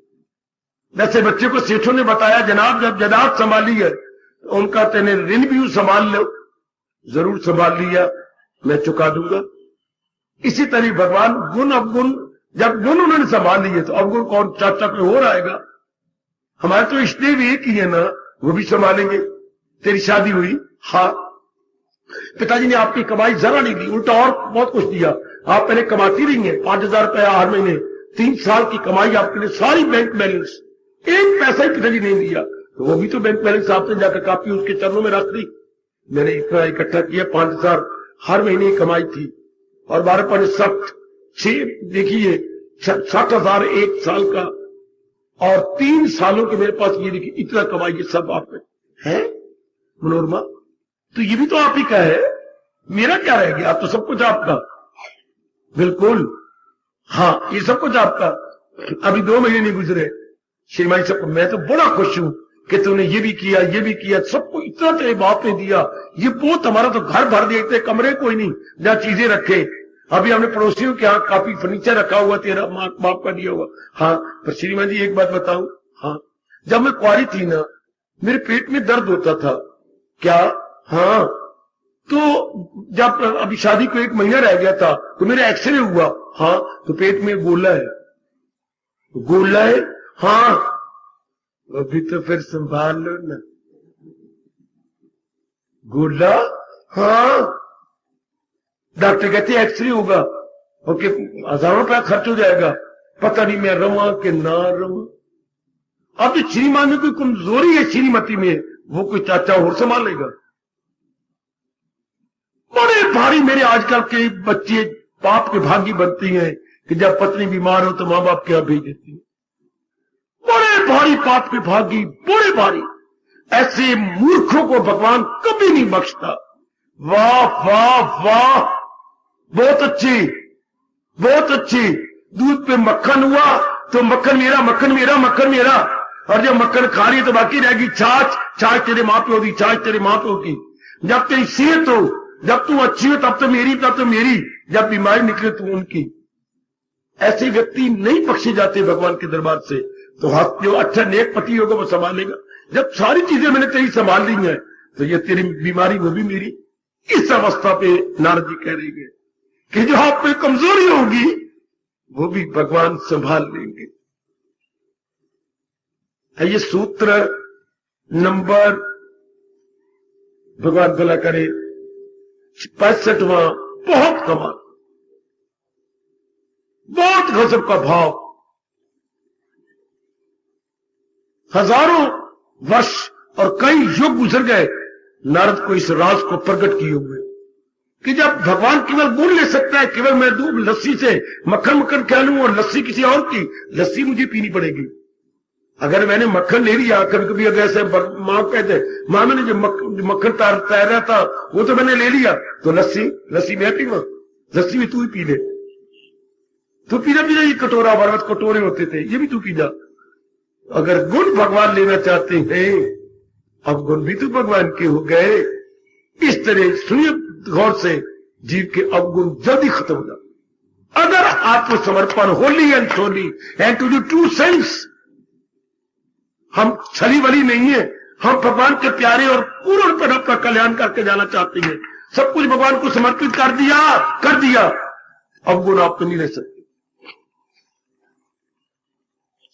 जैसे बच्चे को सेठों ने बताया, जनाब जब जायदाद संभाली है तो उनका तेने ऋण भी संभाल लो। जरूर संभाल लिया, मैं चुका दूंगा। इसी तरह भगवान गुण अवगुण, जब गुण उन्होंने संभाल लिए तो अवगुण कौन चाचा कोई हो आएगा? हमारे तो इष्टदेव एक ही है ना, वो भी संभालेंगे। तेरी शादी हुई, हाँ, पिताजी ने आपकी कमाई जरा नहीं दी, उल्टा और बहुत कुछ दिया। आप पहले कमाती रही हैं 5,000 रुपया हर महीने, 3 साल की कमाई आपके लिए, सारी बैंक बैलेंस, एक पैसा ही पिताजी नहीं दिया, तो वो भी तो बैंक बैलेंस आपने जाकर कापी उसके चरणों में रख दी। मैंने इतना इकट्ठा किया, 5,000 हर महीने की कमाई थी, और 12 देखिए 60,000 एक साल का, और 3 सालों के मेरे पास ये देखिए इतना कमाई, ये सब आप में है मनोरमा। तो ये भी तो आप ही का है, मेरा क्या रह गया? आप तो सब कुछ आपका, बिल्कुल ये सब कुछ आपका। अभी 2 महीने नहीं गुजरे, श्रीमाई सब, मैं तो बड़ा खुश हूं कि तूने ये भी किया, ये भी किया, सबको इतना तेरे बाप ने दिया, ये बहुत, हमारा तो घर भर देते, कमरे कोई नहीं जहां चीजें रखे। अभी हमने पड़ोसियों के यहाँ काफी फर्नीचर रखा हुआ, तेरा बाप का दिया हुआ। हाँ, पर श्रीमान जी एक बात बताऊं, हाँ, जब मैं कुंवारी थी ना, मेरे पेट में दर्द होता था। क्या? हाँ, तो जब अभी शादी को 1 महीना रह गया था तो मेरा एक्सरे हुआ। हाँ, तो पेट में गोला है। गोला है? हाँ, अभी तो फिर संभाल लो ना। गोला? हाँ, डॉक्टर कहते हैं एक्सरे होगा, ओके, हजारों रुपया खर्च हो जाएगा, पता नहीं मैं रवा कि ना रवा। अब जो श्रीमान में कोई कमजोरी है श्रीमती में, वो कोई चाचा और संभालेगा। बड़े भारी मेरे आजकल के बच्चे बाप के भागी बनती हैं कि जब पत्नी बीमार हो तो मां बाप क्या भेज देती है। बड़े भारी पाप के भागी, बड़े भारी। ऐसे मूर्खों को भगवान कभी नहीं बख्शता। वाह वाह वाह, बहुत अच्छी, बहुत अच्छी। दूध पे मक्खन हुआ तो मक्खन मेरा, मक्खन मेरा, मक्खन मेरा। और जब मक्खन खा रही तो बाकी रहेगी छाछ, छाछ तेरे मां पे होगी, छाछ तेरे मां पे होगी। जब तेरी सेहत हो, जब तू अच्छी हो तब तो मेरी, तब तो मेरी, जब बीमारी निकले तो उनकी। ऐसे व्यक्ति नहीं बख्शे जाते भगवान के दरबार से। तो हाथ जो अच्छा नेक पति होगा वो संभालेगा। जब सारी चीजें मैंने तेरी संभाल ली हैं तो ये तेरी बीमारी वो भी मेरी। इस अवस्था पे नारद जी कह रहे हैं कि जो आप में कमजोरी होगी वो भी भगवान संभाल लेंगे। ये सूत्र नंबर, भगवान भला करे, 65वां, बहुत कमाल, बहुत गजब का भाव। हजारों वर्ष और कई युग गुजर गए नारद को इस राज को प्रकट किए हुए कि जब भगवान केवल गुण ले सकता है, केवल मैं दूध लस्सी से मक्खन मक्खन खा लूं और लस्सी किसी और की, लस्सी मुझे पीनी पड़ेगी। अगर मैंने मक्खन ले लिया, कभी कभी अगर ऐसे मां कहते, मां मैंने जो मक्खन तैरा था वो तो मैंने ले लिया, तो लस्सी मैं पीवा, लस्सी भी तू ही पी ले। तू पीना पीना, ये कटोरा भर कटोरे होते थे, ये भी तू पी जा। अगर गुण भगवान लेना चाहते हैं, अब गुण भी तो भगवान के हो गए। इस तरह सुनिए गौर से, जीव के अवगुण जल्दी खत्म हो जाते अगर आत्मसमर्पण, wholly and solely and to the true sense. हम छली वली नहीं है, हम भगवान के प्यारे और पूर्ण अपना कल्याण करके जाना चाहते हैं। सब कुछ भगवान को समर्पित कर दिया, अवगुण आप तो नहीं रह सकते।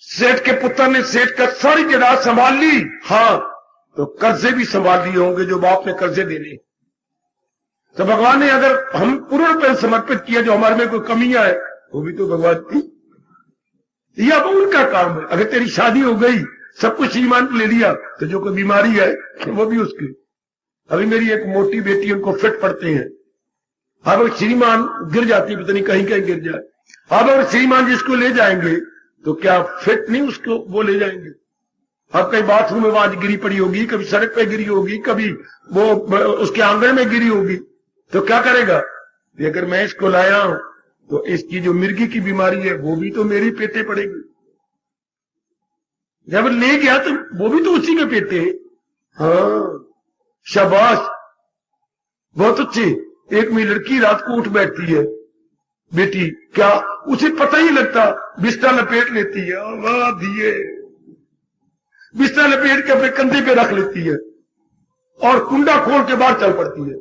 सेठ के पुत्र ने सेठ का सारी जायदाद संभाल ली, हाँ, तो कर्जे भी संभाल लिए होंगे जो बाप ने कर्जे देने। तो भगवान ने अगर हम पूर्ण रूप समर्पित किया, जो हमारे में कोई कमियां है वो भी तो भगवान की, ये अब उनका काम है। अगर तेरी शादी हो गई, सब कुछ श्रीमान को ले लिया, तो जो कोई बीमारी है वो भी उसकी। अभी मेरी एक मोटी बेटी, उनको फिट पड़ते हैं। अब अगर श्रीमान गिर जाती, पता नहीं कहीं कहीं गिर जाए, अब अगर श्रीमान जिसको ले जाएंगे तो क्या फिट नहीं उसको वो ले जाएंगे। अब कहीं बाथरूम में आज गिरी पड़ी होगी, कभी सड़क पे गिरी होगी, कभी वो उसके आंगन में गिरी होगी, तो क्या करेगा? अगर मैं इसको लाया हूं तो इसकी जो मिर्गी की बीमारी है वो भी तो मेरी पेटे पड़ेगी। जब ले गया तो वो भी तो उसी के पेटे। हाँ, शाबाश, बहुत अच्छी। एक मेरी लड़की रात को उठ बैठती है, बेटी, क्या उसे पता ही लगता, बिस्तर लपेट लेती है, वाह दिए, बिस्तर लपेट के अपने कंधे पे रख लेती है और कुंडा खोल के बाहर चल पड़ती है।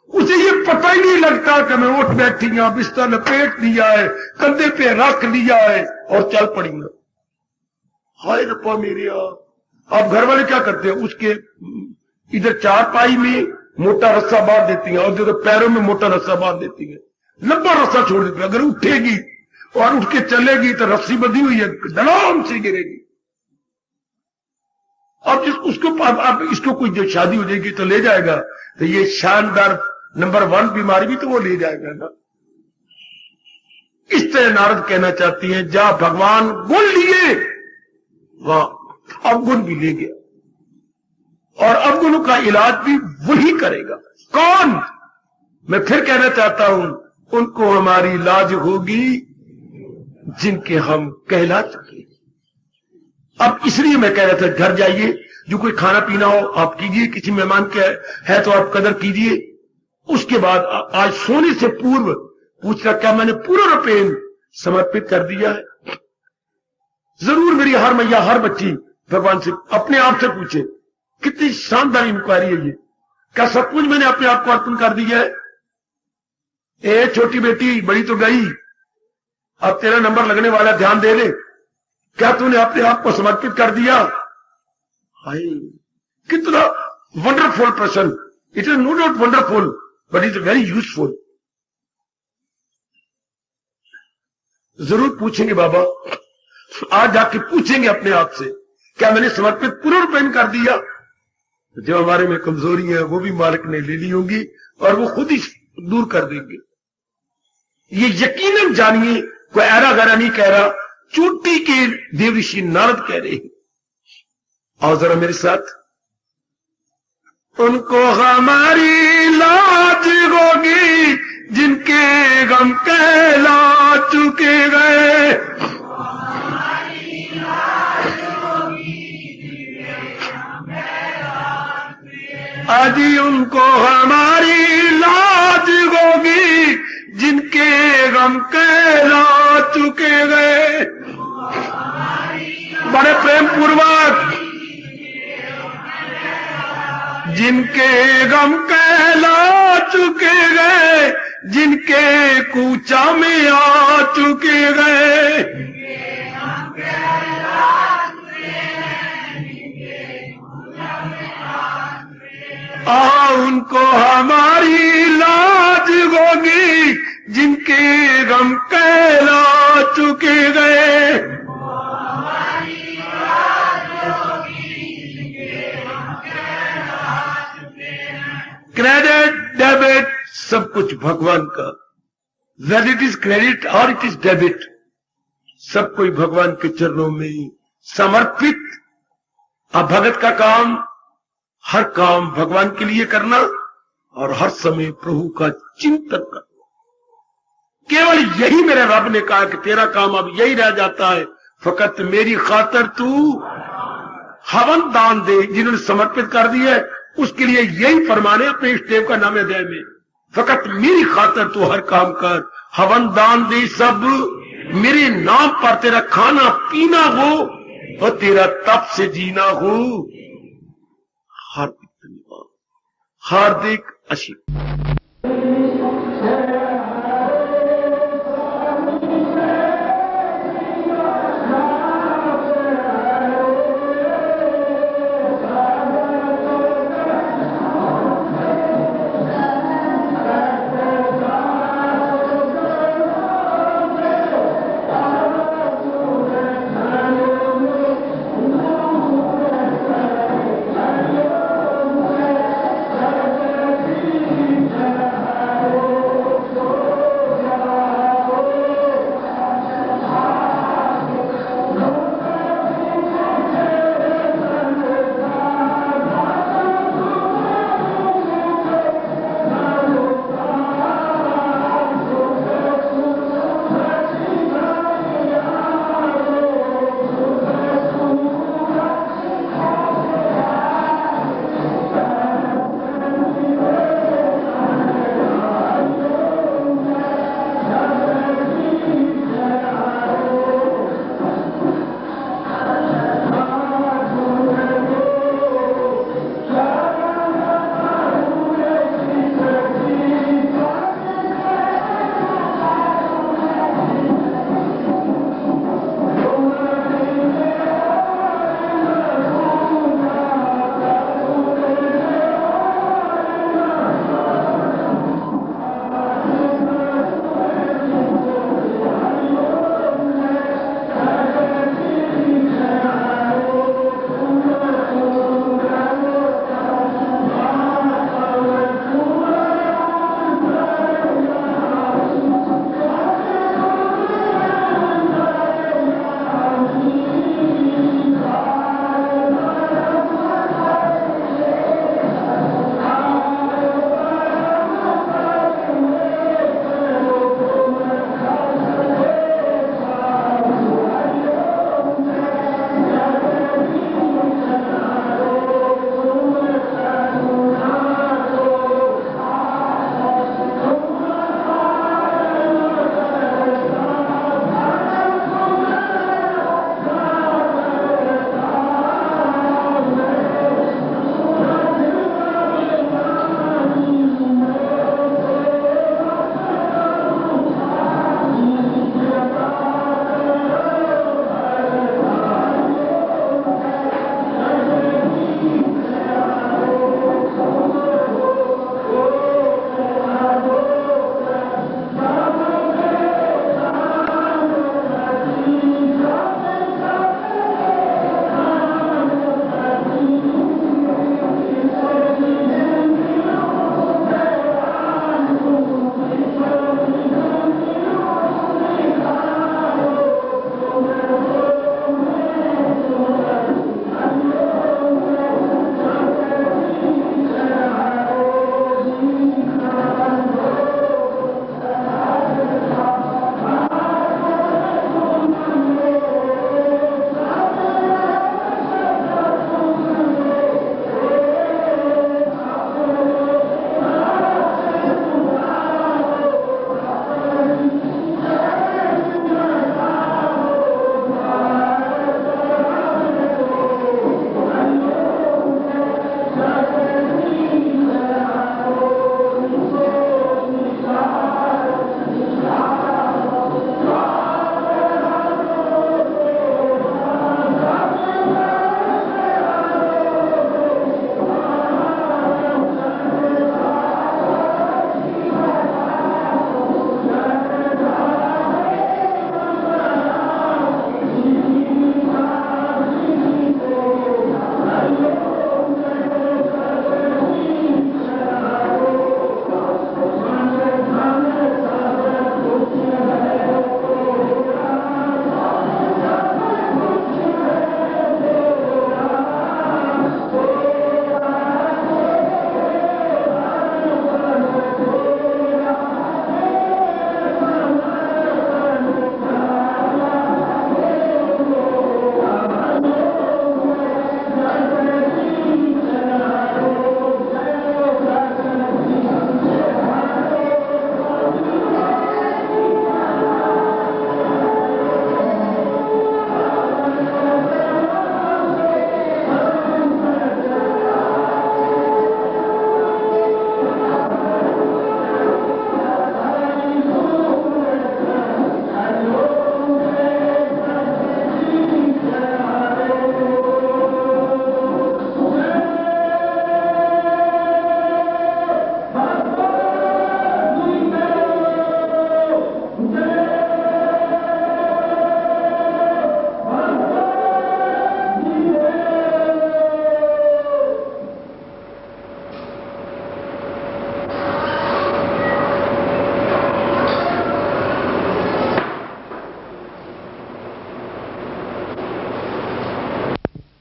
उसे ये पता ही नहीं लगता कि मैं उठ बैठी हूं, बिस्तर लपेट लिया है, कंधे पे रख लिया है और चल पड़ी हूं। हाय रब्बा मेरे। अब घर वाले क्या करते हैं, उसके इधर चारपाई में मोटा रस्सा बांध देती हैं और जो पैरों में मोटा रस्सा बांध देती है, लंबा रस्सा छोड़ देती है। अगर उठेगी और उठ के चलेगी तो रस्सी बंधी हुई है, धड़ाम से गिरेगी। अब अब इसको कोई जो शादी हो जाएगी तो ले जाएगा, तो ये शानदार नंबर 1 बीमारी भी तो वो ले जाएगा ना। इस तरह नारद कहना चाहती हैं, जहां भगवान गुण लिए वहां अवगुण भी ले गया और अवगुणों का इलाज भी वही करेगा। कौन? मैं फिर कहना चाहता हूं, उनको हमारी लाज होगी जिनके हम कहला चुके। अब इसलिए मैं कह रहा था, घर जाइए जो कोई खाना पीना हो आप कीजिए, किसी मेहमान के है तो आप कदर कीजिए। उसके बाद आज सोने से पूर्व पूछना, क्या मैंने पूरा रुपये समर्पित कर दिया है? जरूर मेरी हर मैया, हर बच्ची भगवान से अपने आप से पूछे। कितनी शानदार इंक्वायरी है ये। क्या सब कुछ मैंने अपने आप को अर्पण कर दिया है? ए छोटी बेटी, बड़ी तो गई, अब तेरा नंबर लगने वाला, ध्यान दे ले। क्या तूने अपने आप को समर्पित कर दिया? हाय, कितना वंडरफुल प्रश्न। It is no doubt wonderful, but it is very useful. जरूर पूछेंगे बाबा, आज जाके पूछेंगे अपने आप से, क्या मैंने समर्पित पूर्ण रूपेण कर दिया? जो हमारे में कमजोरी है वो भी मालिक ने ले ली होंगी और वो खुद ही दूर कर देंगे। ये यकीनन जानिए, कोई ऐरा गैरा नहीं कह रहा, चोटी के देवऋषि नारद कह रहे हैं। आओ जरा मेरे साथ। उनको हमारी लाज होगी जिनके गम कहला चुके गए, आज उनको हमारी लाज होगी जिनके गम कहला चुके गए। बड़े प्रेम पूर्वक, जिनके गम कहला चुके गए, जिनके कूचा में आ चुके गए। उनको हमारी लाज होगी जिनके गम कहला चुके गए। क्रेडिट डेबिट सब कुछ भगवान का, वेदर इट इज क्रेडिट और इट इज डेबिट, सब कोई भगवान के चरणों में समर्पित। अब भगत का काम, हर काम भगवान के लिए करना और हर समय प्रभु का चिंतन करना। केवल यही मेरे रब ने कहा कि तेरा काम अब यही रह जाता है, फकत मेरी खातर तू हवन दान दे। जिन्होंने समर्पित कर दिया है उसके लिए यही फरमाने अपने इष्टदेव का नाम अध्याय में, फकत मेरी खातर तू हर काम कर, हवन दान दे, सब मेरे नाम पर तेरा खाना पीना हो और तेरा तप से जीना हो। हार्दिक धन्यवाद, हार्दिक आशीर्वाद।